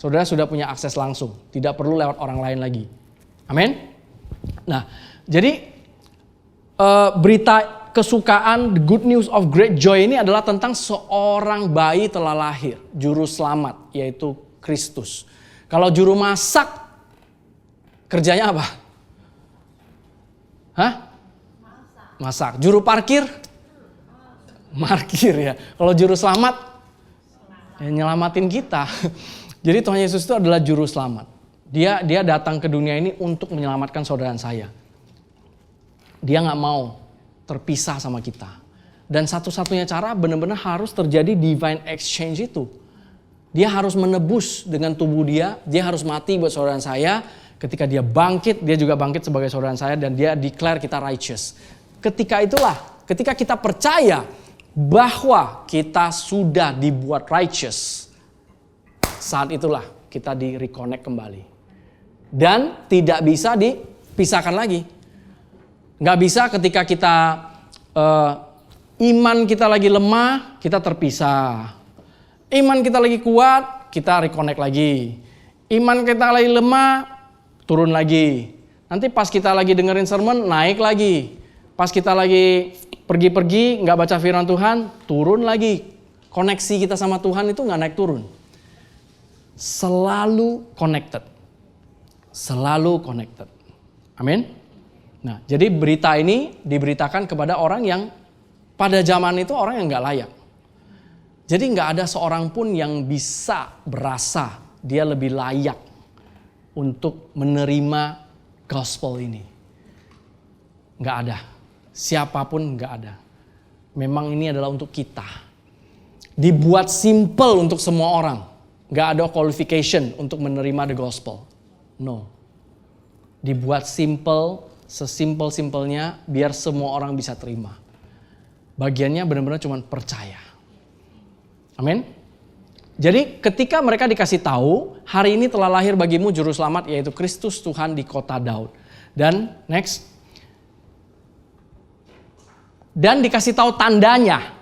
Saudara sudah punya akses langsung, tidak perlu lewat orang lain lagi. Amin. Nah, jadi berita kesukaan, the good news of great joy ini adalah tentang seorang bayi telah lahir, juru selamat, yaitu Kristus. Kalau juru masak, kerjanya apa? Hah? Masak. Juru parkir? Markir ya. Kalau juru selamat? Ya nyelamatin kita. Jadi Tuhan Yesus itu adalah juru selamat. Dia datang ke dunia ini untuk menyelamatkan saudara saya. Dia gak mau terpisah sama kita. Dan satu-satunya cara benar-benar harus terjadi divine exchange itu. Dia harus menebus dengan tubuh dia harus mati buat saudara saya. Ketika dia bangkit, dia juga bangkit sebagai saudara saya dan dia declare kita righteous. Ketika itulah, ketika kita percaya bahwa kita sudah dibuat righteous, saat itulah kita di-reconnect kembali. Dan tidak bisa dipisahkan lagi. Nggak bisa ketika kita, iman kita lagi lemah, kita terpisah. Iman kita lagi kuat, kita reconnect lagi. Iman kita lagi lemah, turun lagi. Nanti pas kita lagi dengerin sermon, naik lagi. Pas kita lagi pergi-pergi, nggak baca firman Tuhan, turun lagi. Koneksi kita sama Tuhan itu nggak naik turun. Selalu connected. Selalu connected. Amin. Nah, jadi berita ini diberitakan kepada orang yang pada zaman itu orang yang nggak layak. Jadi nggak ada seorang pun yang bisa berasa dia lebih layak untuk menerima gospel ini. Nggak ada. Siapapun nggak ada. Memang ini adalah untuk kita. Dibuat simple untuk semua orang. Nggak ada qualification untuk menerima the gospel. No. Dibuat simple, sesimpel-simpelnya biar semua orang bisa terima. Bagiannya benar-benar cuma percaya. Amin. Jadi ketika mereka dikasih tahu, hari ini telah lahir bagimu juru selamat yaitu Kristus Tuhan di kota Daud. Dan next. Dan dikasih tahu tandanya.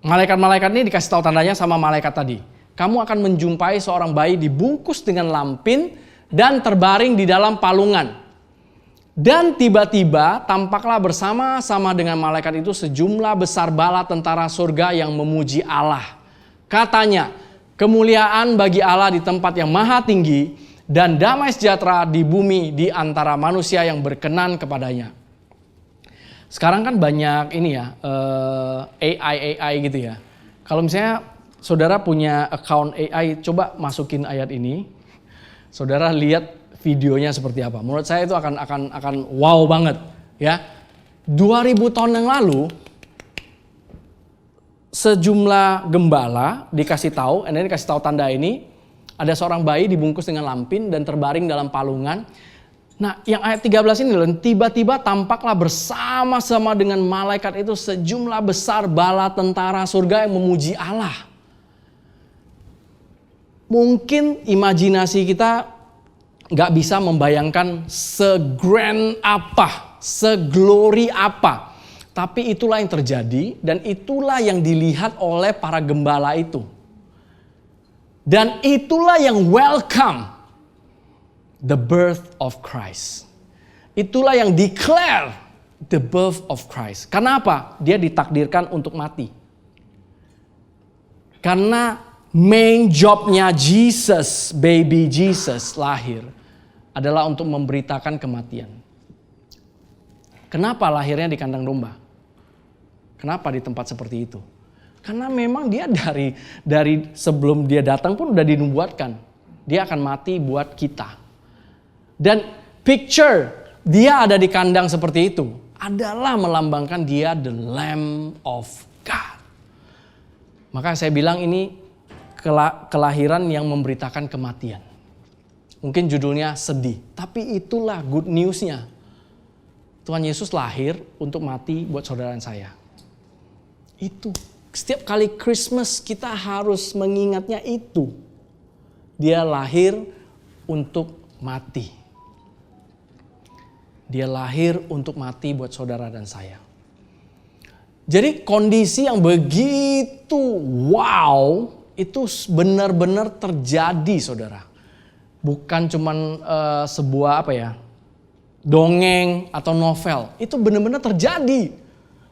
Malaikat-malaikat ini dikasih tahu tandanya sama malaikat tadi. Kamu akan menjumpai seorang bayi dibungkus dengan lampin dan terbaring di dalam palungan. Dan tiba-tiba tampaklah bersama-sama dengan malaikat itu sejumlah besar bala tentara surga yang memuji Allah. Katanya, kemuliaan bagi Allah di tempat yang maha tinggi dan damai sejahtera di bumi di antara manusia yang berkenan kepadanya. Sekarang kan banyak ini ya, AI gitu ya. Kalau misalnya saudara punya account AI, coba masukin ayat ini. Saudara lihat videonya seperti apa. Menurut saya itu akan wow banget ya. 2000 tahun yang lalu sejumlah gembala dikasih tahu, ini dikasih tahu tanda ini, Ada seorang bayi dibungkus dengan lampin dan terbaring dalam palungan. Nah, yang ayat 13 ini loh, tiba-tiba tampaklah bersama-sama dengan malaikat itu sejumlah besar bala tentara surga yang memuji Allah. Mungkin imajinasi kita gak bisa membayangkan segrand apa, seglori apa. Tapi itulah yang terjadi dan itulah yang dilihat oleh para gembala itu. Dan itulah yang welcome the birth of Christ. Itulah yang declare the birth of Christ. Karena apa? Dia ditakdirkan untuk mati. Karena main jobnya Jesus, baby Jesus lahir adalah untuk memberitakan kematian. Kenapa lahirnya di kandang domba? Kenapa di tempat seperti itu? Karena memang dia dari sebelum dia datang pun udah dinubuatkan. Dia akan mati buat kita. Dan picture dia ada di kandang seperti itu adalah melambangkan dia the Lamb of God. Maka saya bilang ini kelahiran yang memberitakan kematian. Mungkin judulnya sedih, tapi itulah good newsnya. Tuhan Yesus lahir untuk mati buat saudara dan saya. Itu. Setiap kali Christmas kita harus mengingatnya itu. Dia lahir untuk mati. Dia lahir untuk mati buat saudara dan saya. Jadi kondisi yang begitu wow itu benar-benar terjadi saudara. Bukan cuman sebuah dongeng atau novel. Itu benar-benar terjadi.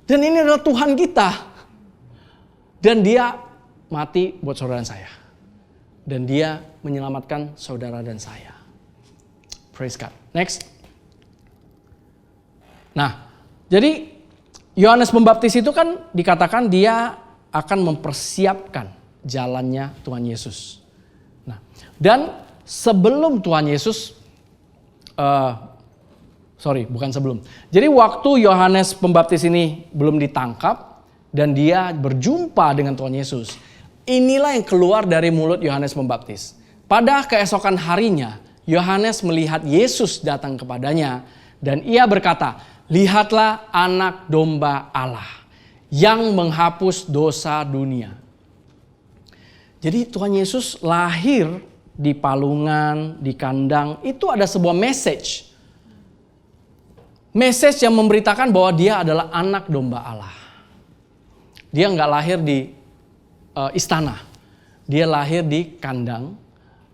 Dan ini adalah Tuhan kita. Dan dia mati buat saudara dan saya. Dan dia menyelamatkan saudara dan saya. Praise God. Next. Nah, jadi Yohanes Pembaptis itu kan dikatakan dia akan mempersiapkan jalannya Tuhan Yesus. Nah, dan sebelum Tuhan Yesus, Jadi waktu Yohanes Pembaptis ini belum ditangkap, dan dia berjumpa dengan Tuhan Yesus. Inilah yang keluar dari mulut Yohanes Pembaptis. Pada keesokan harinya, Yohanes melihat Yesus datang kepadanya. Dan ia berkata, lihatlah anak domba Allah yang menghapus dosa dunia. Jadi Tuhan Yesus lahir di palungan, di kandang. Itu ada sebuah message. Message yang memberitakan bahwa dia adalah anak domba Allah. Dia nggak lahir di istana, dia lahir di kandang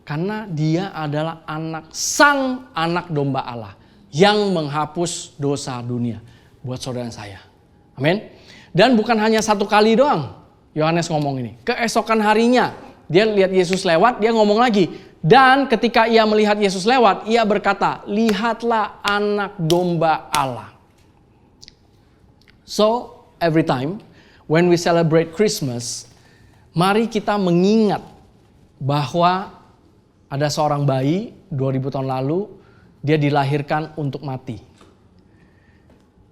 karena dia adalah sang anak domba Allah yang menghapus dosa dunia buat saudara saya. Amin. Dan bukan hanya satu kali doang Yohanes ngomong ini. Keesokan harinya dia lihat Yesus lewat, dia ngomong lagi. Dan ketika ia melihat Yesus lewat, ia berkata, lihatlah anak domba Allah. So every time when we celebrate Christmas, mari kita mengingat bahwa ada seorang bayi 2000 tahun lalu, dia dilahirkan untuk mati.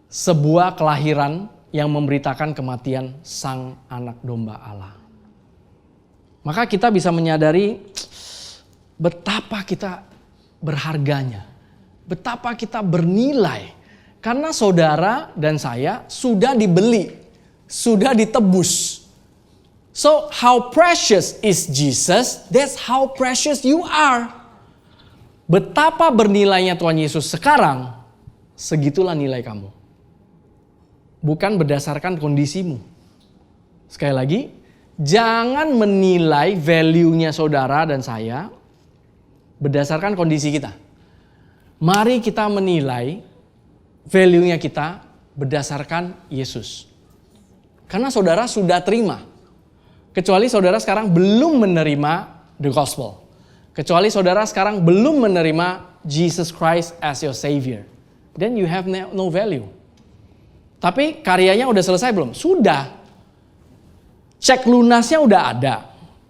Sebuah kelahiran yang memberitakan kematian sang anak domba Allah. Maka kita bisa menyadari betapa kita berharganya, betapa kita bernilai. Karena saudara dan saya sudah dibeli, sudah ditebus. So how precious is Jesus? That's how precious you are. Betapa bernilainya Tuhan Yesus sekarang, segitulah nilai kamu. Bukan berdasarkan kondisimu. Sekali lagi, jangan menilai value-nya saudara dan saya berdasarkan kondisi kita. Mari kita menilai value-nya kita berdasarkan Yesus. Karena saudara sudah terima. Kecuali saudara sekarang belum menerima the gospel. Kecuali saudara sekarang belum menerima Jesus Christ as your Savior. Then you have no value. Tapi karyanya udah selesai belum? Sudah. Cek lunasnya udah ada.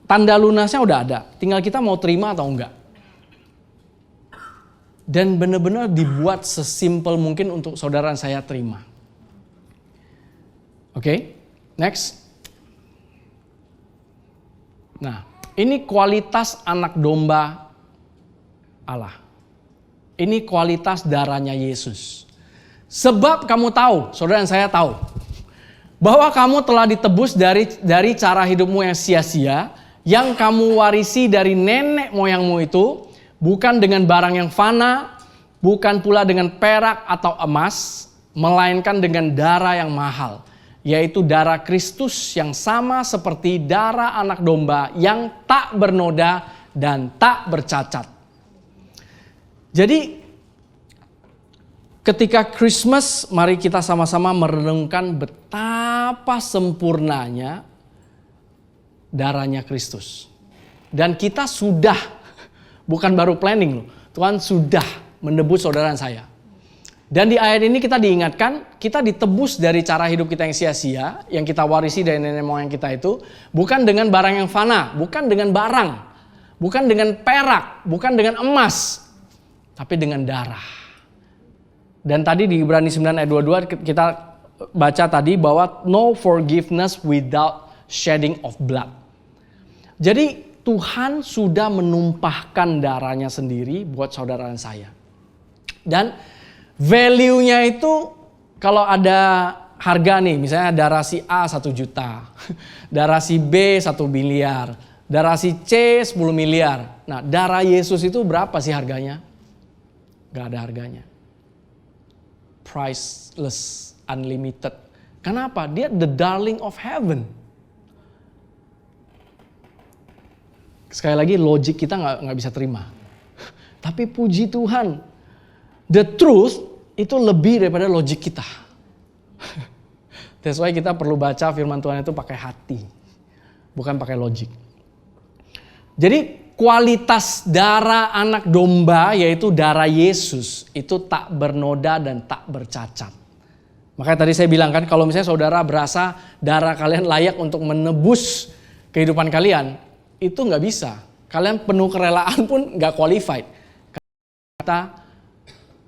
Tanda lunasnya udah ada. Tinggal kita mau terima atau enggak. Dan benar-benar dibuat sesimpel mungkin untuk saudara dan saya terima. Oke, next. Nah, Ini kualitas anak domba Allah. Ini kualitas darahnya Yesus. Sebab kamu tahu, saudara dan saya tahu, bahwa kamu telah ditebus dari cara hidupmu yang sia-sia, yang kamu warisi dari nenek moyangmu itu, bukan dengan barang yang fana, bukan pula dengan perak atau emas, melainkan dengan darah yang mahal, yaitu darah Kristus yang sama seperti darah anak domba yang tak bernoda dan tak bercacat. Jadi ketika Christmas, mari kita sama-sama merenungkan betapa sempurnanya darahnya Kristus. Dan kita sudah, bukan baru planning loh, Tuhan sudah menebus saudara dan saya. Dan di ayat ini kita diingatkan, kita ditebus dari cara hidup kita yang sia-sia, yang kita warisi dari nenek moyang kita itu, bukan dengan barang yang fana, bukan dengan barang, bukan dengan perak, bukan dengan emas, tapi dengan darah. Dan tadi di Ibrani 9 ayat 22 kita baca tadi bahwa no forgiveness without shedding of blood. Jadi Tuhan sudah menumpahkan darahnya sendiri buat saudara dan saya. Dan value-nya itu kalau ada harga nih, misalnya darah si A 1 juta, darah si B 1 miliar, darah si C 10 miliar. Nah, darah Yesus itu berapa sih harganya? Gak ada harganya. Priceless, unlimited. Kenapa? Dia the darling of heaven. Sekali lagi logik kita nggak bisa terima. Tapi puji Tuhan, the truth itu lebih daripada logik kita. That's why kita perlu baca firman Tuhan itu pakai hati, bukan pakai logik. Jadi kualitas darah anak domba, yaitu darah Yesus, itu tak bernoda dan tak bercacat. Makanya tadi saya bilang kan, kalau misalnya saudara berasa darah kalian layak untuk menebus kehidupan kalian, itu nggak bisa. Kalian penuh kerelaan pun nggak qualified. Kata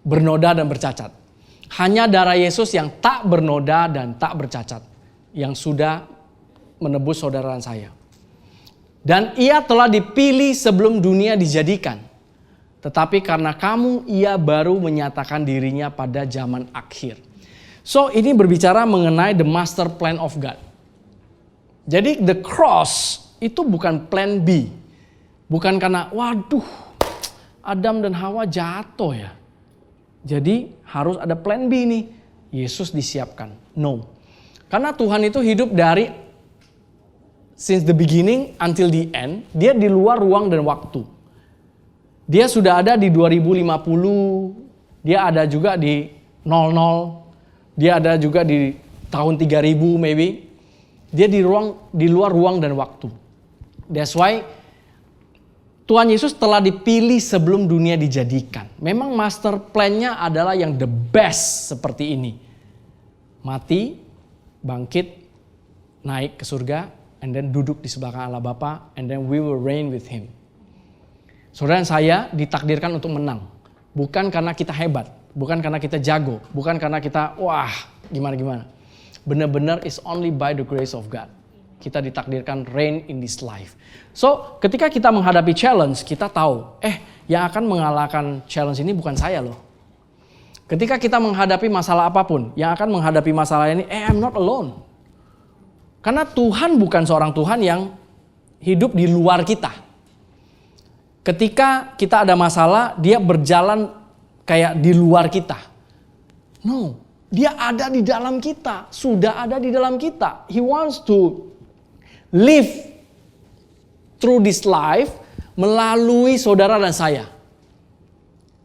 bernoda dan bercacat. Hanya darah Yesus yang tak bernoda dan tak bercacat, yang sudah menebus saudara dan saya. Dan ia telah dipilih sebelum dunia dijadikan. Tetapi karena kamu, ia baru menyatakan dirinya pada zaman akhir. So ini berbicara mengenai the master plan of God. Jadi the cross itu bukan plan B. Bukan karena waduh Adam dan Hawa jatuh ya. Jadi harus ada plan B nih. Yesus disiapkan. No. Karena Tuhan itu hidup dari since the beginning until the end, dia di luar ruang dan waktu. Dia sudah ada di 2050, dia ada juga di 00, dia ada juga di tahun 3000 maybe. Dia di luar ruang dan waktu. That's why Tuhan Yesus telah dipilih sebelum dunia dijadikan. Memang master plan-nya adalah yang the best seperti ini. Mati, bangkit, naik ke surga, and then duduk di sebelah kanan Allah Bapa, and then we will reign with Him. Saudara dan saya ditakdirkan untuk menang. Bukan karena kita hebat, bukan karena kita jago, bukan karena kita wah gimana-gimana. Benar-benar is only by the grace of God. Kita ditakdirkan reign in this life. So ketika kita menghadapi challenge, kita tahu, yang akan mengalahkan challenge ini bukan saya loh. Ketika kita menghadapi masalah apapun, yang akan menghadapi masalah ini, I'm not alone. Karena Tuhan bukan seorang Tuhan yang hidup di luar kita. Ketika kita ada masalah, dia berjalan kayak di luar kita. No, dia ada di dalam kita. Sudah ada di dalam kita. He wants to live through this life melalui saudara dan saya.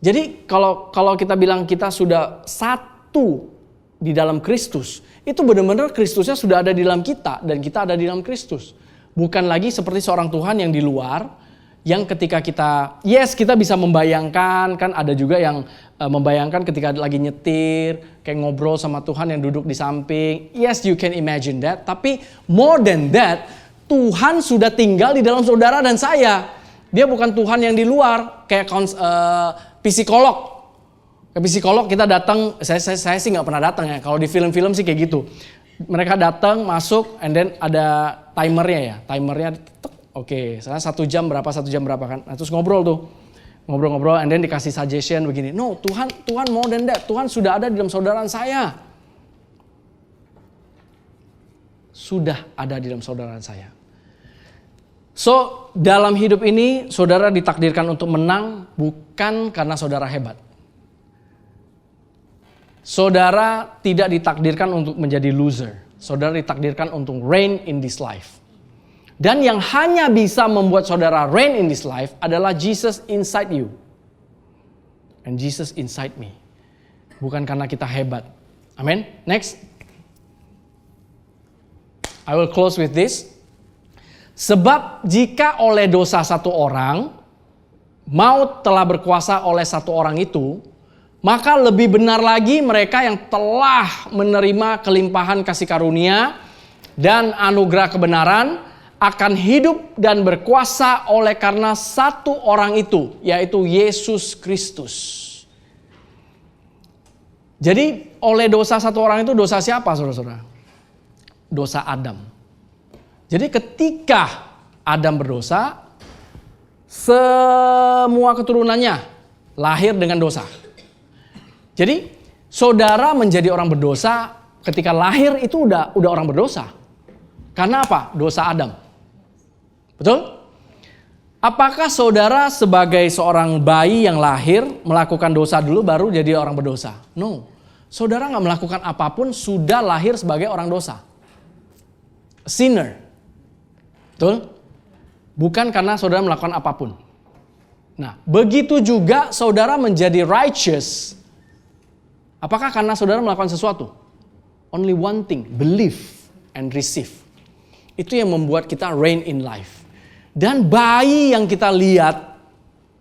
Jadi kalau kita bilang kita sudah satu di dalam Kristus, itu benar-benar Kristusnya sudah ada di dalam kita dan kita ada di dalam Kristus. Bukan lagi seperti seorang Tuhan yang di luar, yang ketika kita, kita bisa membayangkan, kan ada juga yang membayangkan ketika lagi nyetir, kayak ngobrol sama Tuhan yang duduk di samping. Yes, you can imagine that. Tapi more than that, Tuhan sudah tinggal di dalam saudara dan saya. Dia bukan Tuhan yang di luar, kayak psikolog. Ke psikolog kita datang, saya sih nggak pernah datang ya. Kalau di film-film sih kayak gitu. Mereka datang, masuk, and then ada timernya ya. Timernya, Oke, saya 1 jam berapa kan. Nah, terus ngobrol tuh. Ngobrol-ngobrol, and then dikasih suggestion begini. No, Tuhan more than that. Tuhan sudah ada di dalam saudara saya. Sudah ada di dalam saudara saya. So, dalam hidup ini, saudara ditakdirkan untuk menang bukan karena saudara hebat. Saudara tidak ditakdirkan untuk menjadi loser. Saudara ditakdirkan untuk reign in this life. Dan yang hanya bisa membuat saudara reign in this life adalah Jesus inside you. And Jesus inside me. Bukan karena kita hebat. Amin. Next. I will close with this. Sebab jika oleh dosa satu orang, maut telah berkuasa oleh satu orang itu, maka lebih benar lagi mereka yang telah menerima kelimpahan kasih karunia dan anugerah kebenaran akan hidup dan berkuasa oleh karena satu orang itu, yaitu Yesus Kristus. Jadi oleh dosa satu orang itu dosa siapa, saudara-saudara? Dosa Adam. Jadi ketika Adam berdosa, semua keturunannya lahir dengan dosa. Jadi saudara menjadi orang berdosa ketika lahir itu udah orang berdosa. Karena apa? Dosa Adam. Betul? Apakah saudara sebagai seorang bayi yang lahir melakukan dosa dulu baru jadi orang berdosa? No. Saudara gak melakukan apapun sudah lahir sebagai orang dosa. Sinner. Betul? Bukan karena saudara melakukan apapun. Nah, begitu juga saudara menjadi righteous. Apakah karena saudara melakukan sesuatu? Only one thing, believe and receive. Itu yang membuat kita reign in life. Dan bayi yang kita lihat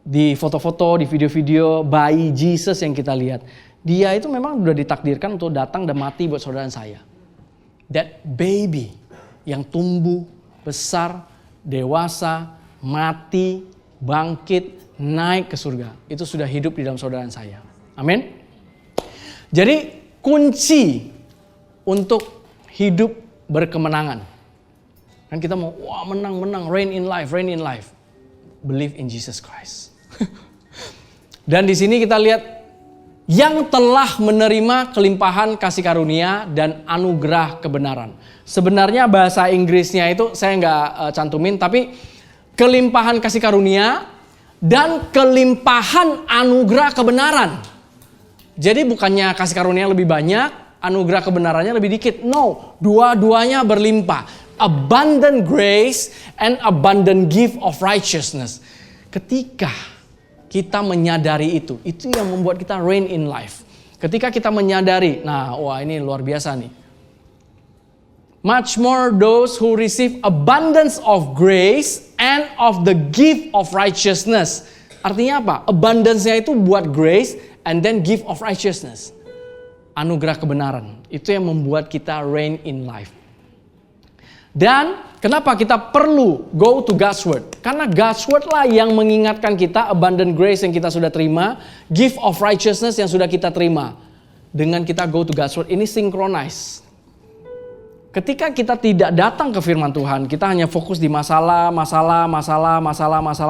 di foto-foto, di video-video, bayi Jesus yang kita lihat, dia itu memang sudah ditakdirkan untuk datang dan mati buat saudara dan saya. That baby yang tumbuh, besar, dewasa, mati, bangkit, naik ke surga. Itu sudah hidup di dalam saudara dan saya. Amin. Jadi kunci untuk hidup berkemenangan. Kan kita mau menang, reign in life. Believe in Jesus Christ. Dan di sini kita lihat yang telah menerima kelimpahan kasih karunia dan anugerah kebenaran. Sebenarnya bahasa Inggrisnya itu saya nggak cantumin, tapi kelimpahan kasih karunia dan kelimpahan anugerah kebenaran. Jadi bukannya kasih karunia lebih banyak, anugerah kebenarannya lebih dikit. No, dua-duanya berlimpah. Abundant grace and abundant gift of righteousness. Ketika kita menyadari itu yang membuat kita reign in life. Ketika kita menyadari, wah ini luar biasa nih. Much more those who receive abundance of grace and of the gift of righteousness. Artinya apa? Abundance-nya itu buat grace and then gift of righteousness. Anugerah kebenaran. Itu yang membuat kita reign in life. Dan kenapa kita perlu go to God's Word? Karena God's Word lah yang mengingatkan kita abundant grace yang kita sudah terima, gift of righteousness yang sudah kita terima. Dengan kita go to God's Word, ini synchronize. Ketika kita tidak datang ke firman Tuhan, kita hanya fokus di masalah,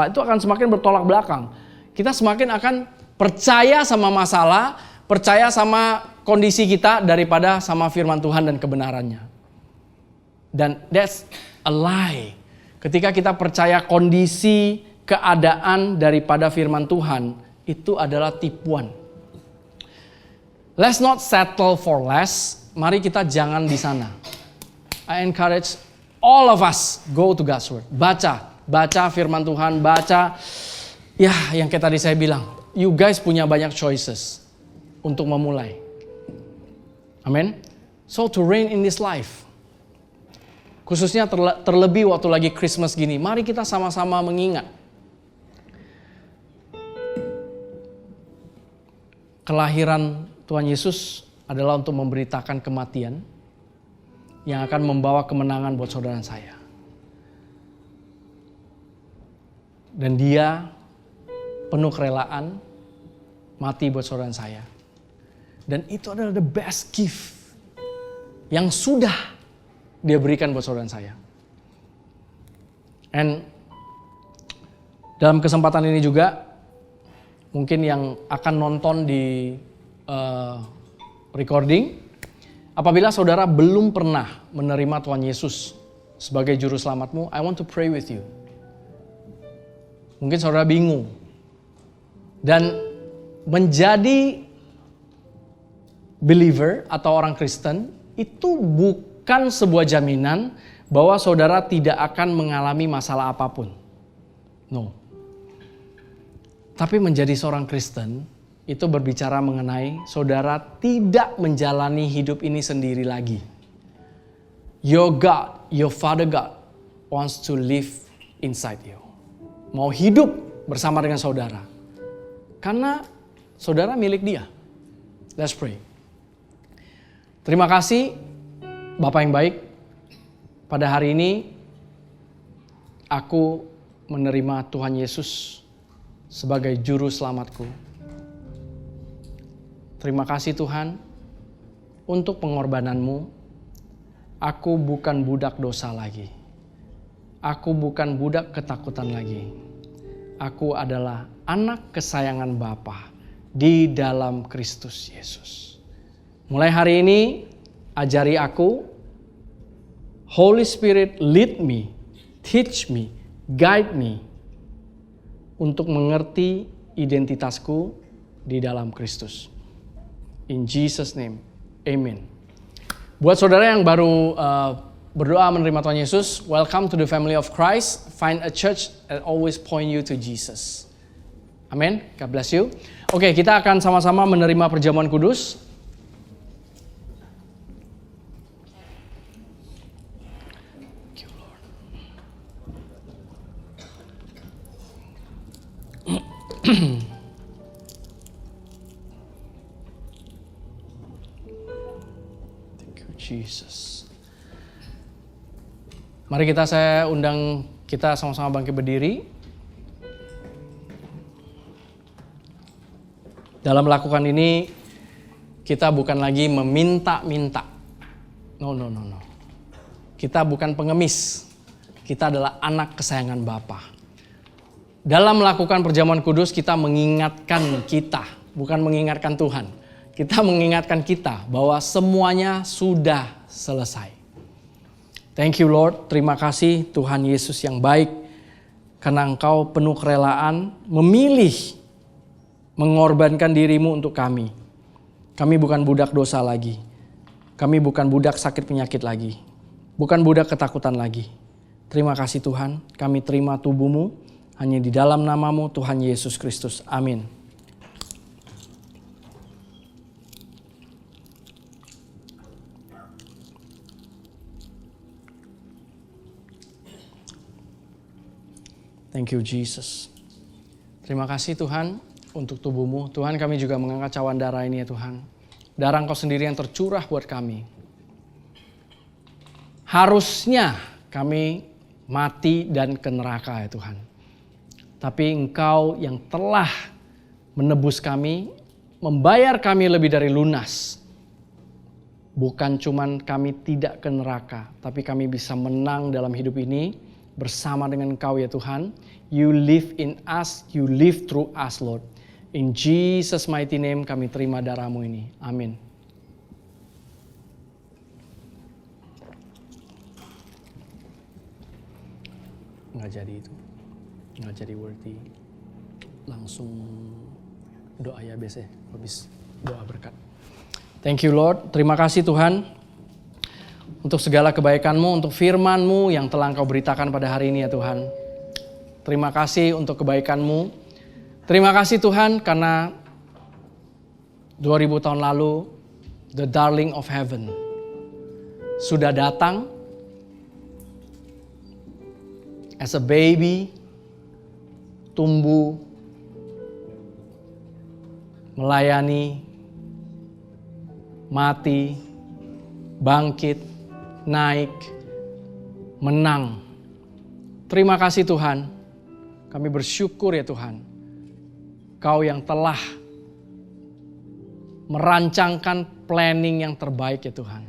itu akan semakin bertolak belakang. Kita semakin akan percaya sama masalah, percaya sama kondisi kita daripada sama firman Tuhan dan kebenarannya. Dan that's a lie. Ketika kita percaya kondisi, keadaan daripada firman Tuhan, itu adalah tipuan. Let's not settle for less. Mari kita jangan di sana. I encourage all of us go to God's Word. Baca firman Tuhan, baca. Ya, yang kayak tadi saya bilang, you guys punya banyak choices untuk memulai. Amin. So to reign in this life. Khususnya terlebih waktu lagi Christmas gini, mari kita sama-sama mengingat. Kelahiran Tuhan Yesus adalah untuk memberitakan kematian yang akan membawa kemenangan buat saudara saya. Dan dia penuh kerelaan mati buat saudara saya. Dan itu adalah the best gift yang sudah dia berikan buat saudara saya. And Dalam kesempatan ini juga, mungkin yang akan nonton di recording, apabila saudara belum pernah menerima Tuhan Yesus sebagai juru selamatmu, I want to pray with you. Mungkin saudara bingung. Dan menjadi believer atau orang Kristen itu bukan sebuah jaminan bahwa saudara tidak akan mengalami masalah apapun. No. Tapi menjadi seorang Kristen itu berbicara mengenai saudara tidak menjalani hidup ini sendiri lagi. Your God, your Father God wants to live inside you. Mau hidup bersama dengan saudara. Karena saudara milik Dia. Let's pray. Terima kasih Bapa yang baik. Pada hari ini aku menerima Tuhan Yesus sebagai juru selamatku. Terima kasih Tuhan untuk pengorbanan-Mu. Aku bukan budak dosa lagi. Aku bukan budak ketakutan lagi. Aku adalah anak kesayangan Bapa di dalam Kristus Yesus. Mulai hari ini ajari aku. Holy Spirit lead me, teach me, guide me untuk mengerti identitasku di dalam Kristus. In Jesus name, amen. Buat saudara yang baru berdoa menerima Tuhan Yesus, welcome to the family of Christ. Find a church that always point you to Jesus. Amen. God bless you. Oke, kita akan sama-sama menerima perjamuan kudus. Jesus. Mari saya undang kita sama-sama bangkit berdiri. Dalam melakukan ini kita bukan lagi meminta-minta. No. Kita bukan pengemis. Kita adalah anak kesayangan Bapa. Dalam melakukan perjamuan kudus kita mengingatkan kita, bukan mengingatkan Tuhan. Kita mengingatkan kita bahwa semuanya sudah selesai. Thank you Lord, terima kasih Tuhan Yesus yang baik. Karena Engkau penuh kerelaan memilih mengorbankan dirimu untuk kami. Kami bukan budak dosa lagi. Kami bukan budak sakit penyakit lagi. Bukan budak ketakutan lagi. Terima kasih Tuhan, kami terima tubuh-Mu hanya di dalam nama-Mu Tuhan Yesus Kristus. Amin. Thank you Jesus. Terima kasih Tuhan untuk tubuh-Mu. Tuhan, kami juga mengangkat cawan darah ini ya Tuhan. Darah Engkau sendiri yang tercurah buat kami. Harusnya kami mati dan ke neraka ya Tuhan. Tapi Engkau yang telah menebus kami, membayar kami lebih dari lunas. Bukan cuman kami tidak ke neraka, tapi kami bisa menang dalam hidup ini bersama dengan Engkau ya Tuhan. You live in us, you live through us Lord. In Jesus mighty name kami terima darah-Mu ini. Amin. Nggak jadi itu. Nggak jadi worthy. Langsung doa ya biasa. Habis doa berkat. Thank you Lord. Terima kasih Tuhan. Untuk segala kebaikan-Mu, untuk firman-Mu yang telah Engkau beritakan pada hari ini ya Tuhan. Terima kasih untuk kebaikan-Mu. Terima kasih Tuhan karena 2000 tahun lalu, the darling of heaven sudah datang as a baby, tumbuh, melayani, mati, bangkit, naik, menang. Terima kasih Tuhan. Kami bersyukur ya Tuhan. Kau yang telah merancangkan planning yang terbaik ya Tuhan.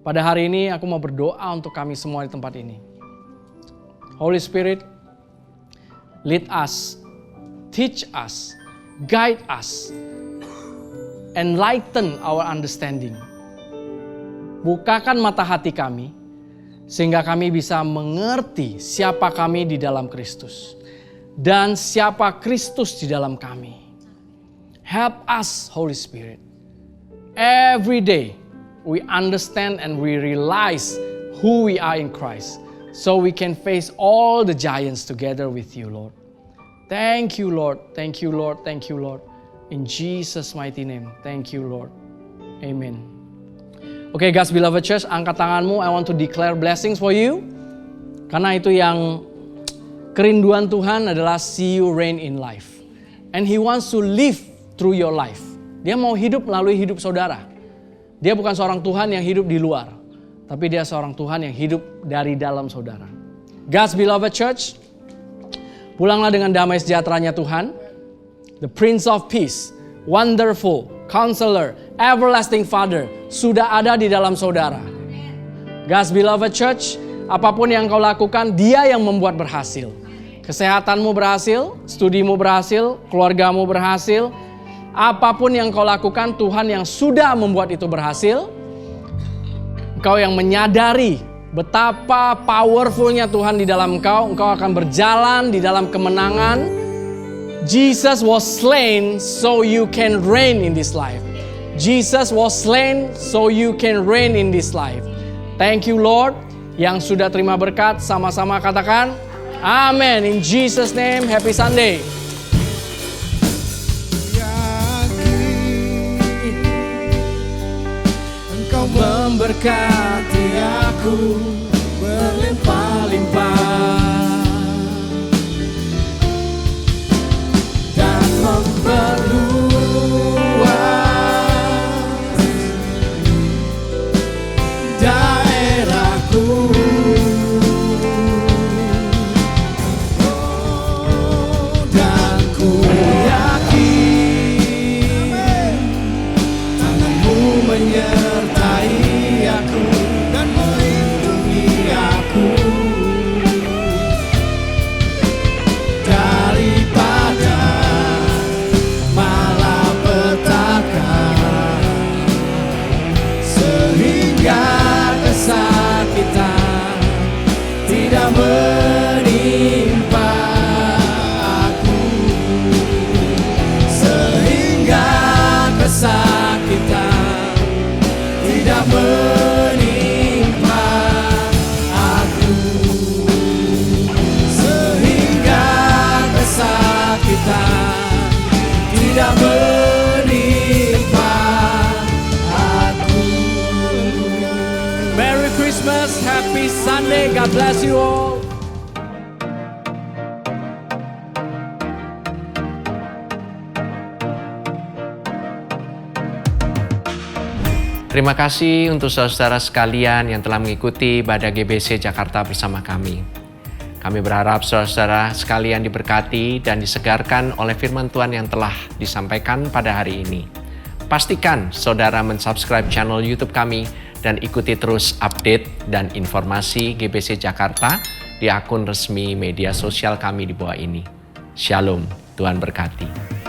Pada hari ini aku mau berdoa untuk kami semua di tempat ini. Holy Spirit, lead us, teach us, guide us, enlighten our understanding. Bukakan mata hati kami, sehingga kami bisa mengerti siapa kami di dalam Kristus. Dan siapa Kristus di dalam kami. Help us, Holy Spirit. Every day, we understand and we realize who we are in Christ. So we can face all the giants together with you, Lord. Thank you, Lord. Thank you, Lord. Thank you, Lord. In Jesus' mighty name. Thank you, Lord. Amen. Okay, God's beloved church, angkat tanganmu. I want to declare blessings for you. Karena itu yang kerinduan Tuhan adalah see you reign in life. And He wants to live through your life. Dia mau hidup melalui hidup saudara. Dia bukan seorang Tuhan yang hidup di luar. Tapi dia seorang Tuhan yang hidup dari dalam saudara. God's beloved church, pulanglah dengan damai sejahteranya Tuhan. The Prince of Peace, Wonderful, Counselor, Everlasting Father sudah ada di dalam saudara. God's beloved church, apapun yang kau lakukan, Dia yang membuat berhasil. Kesehatanmu berhasil, studimu berhasil, keluargamu berhasil. Apapun yang kau lakukan, Tuhan yang sudah membuat itu berhasil. Engkau yang menyadari betapa powerfulnya Tuhan di dalam engkau akan berjalan di dalam kemenangan. Jesus was slain so you can reign in this life. Jesus was slain so you can reign in this life. Thank you, Lord. Yang sudah terima berkat, sama-sama katakan amen. In Jesus' name, happy Sunday. Memberkati aku berlimpah-limpah dan memperluas daerahku. Dan ku yakin tanganmu menyertai aku dan melindungi aku daripada malapetaka, sehingga kesakitan tidak menimpa aku, sehingga kesakitan tidak menimpa aku, sehingga kesakitan tidak menimpa aku. Merry Christmas, Happy Sunday, God bless you all. Terima kasih untuk saudara sekalian yang telah mengikuti ibadah GBC Jakarta bersama kami. Kami berharap saudara sekalian diberkati dan disegarkan oleh firman Tuhan yang telah disampaikan pada hari ini. Pastikan saudara mensubscribe channel YouTube kami dan ikuti terus update dan informasi GBC Jakarta di akun resmi media sosial kami di bawah ini. Shalom, Tuhan berkati.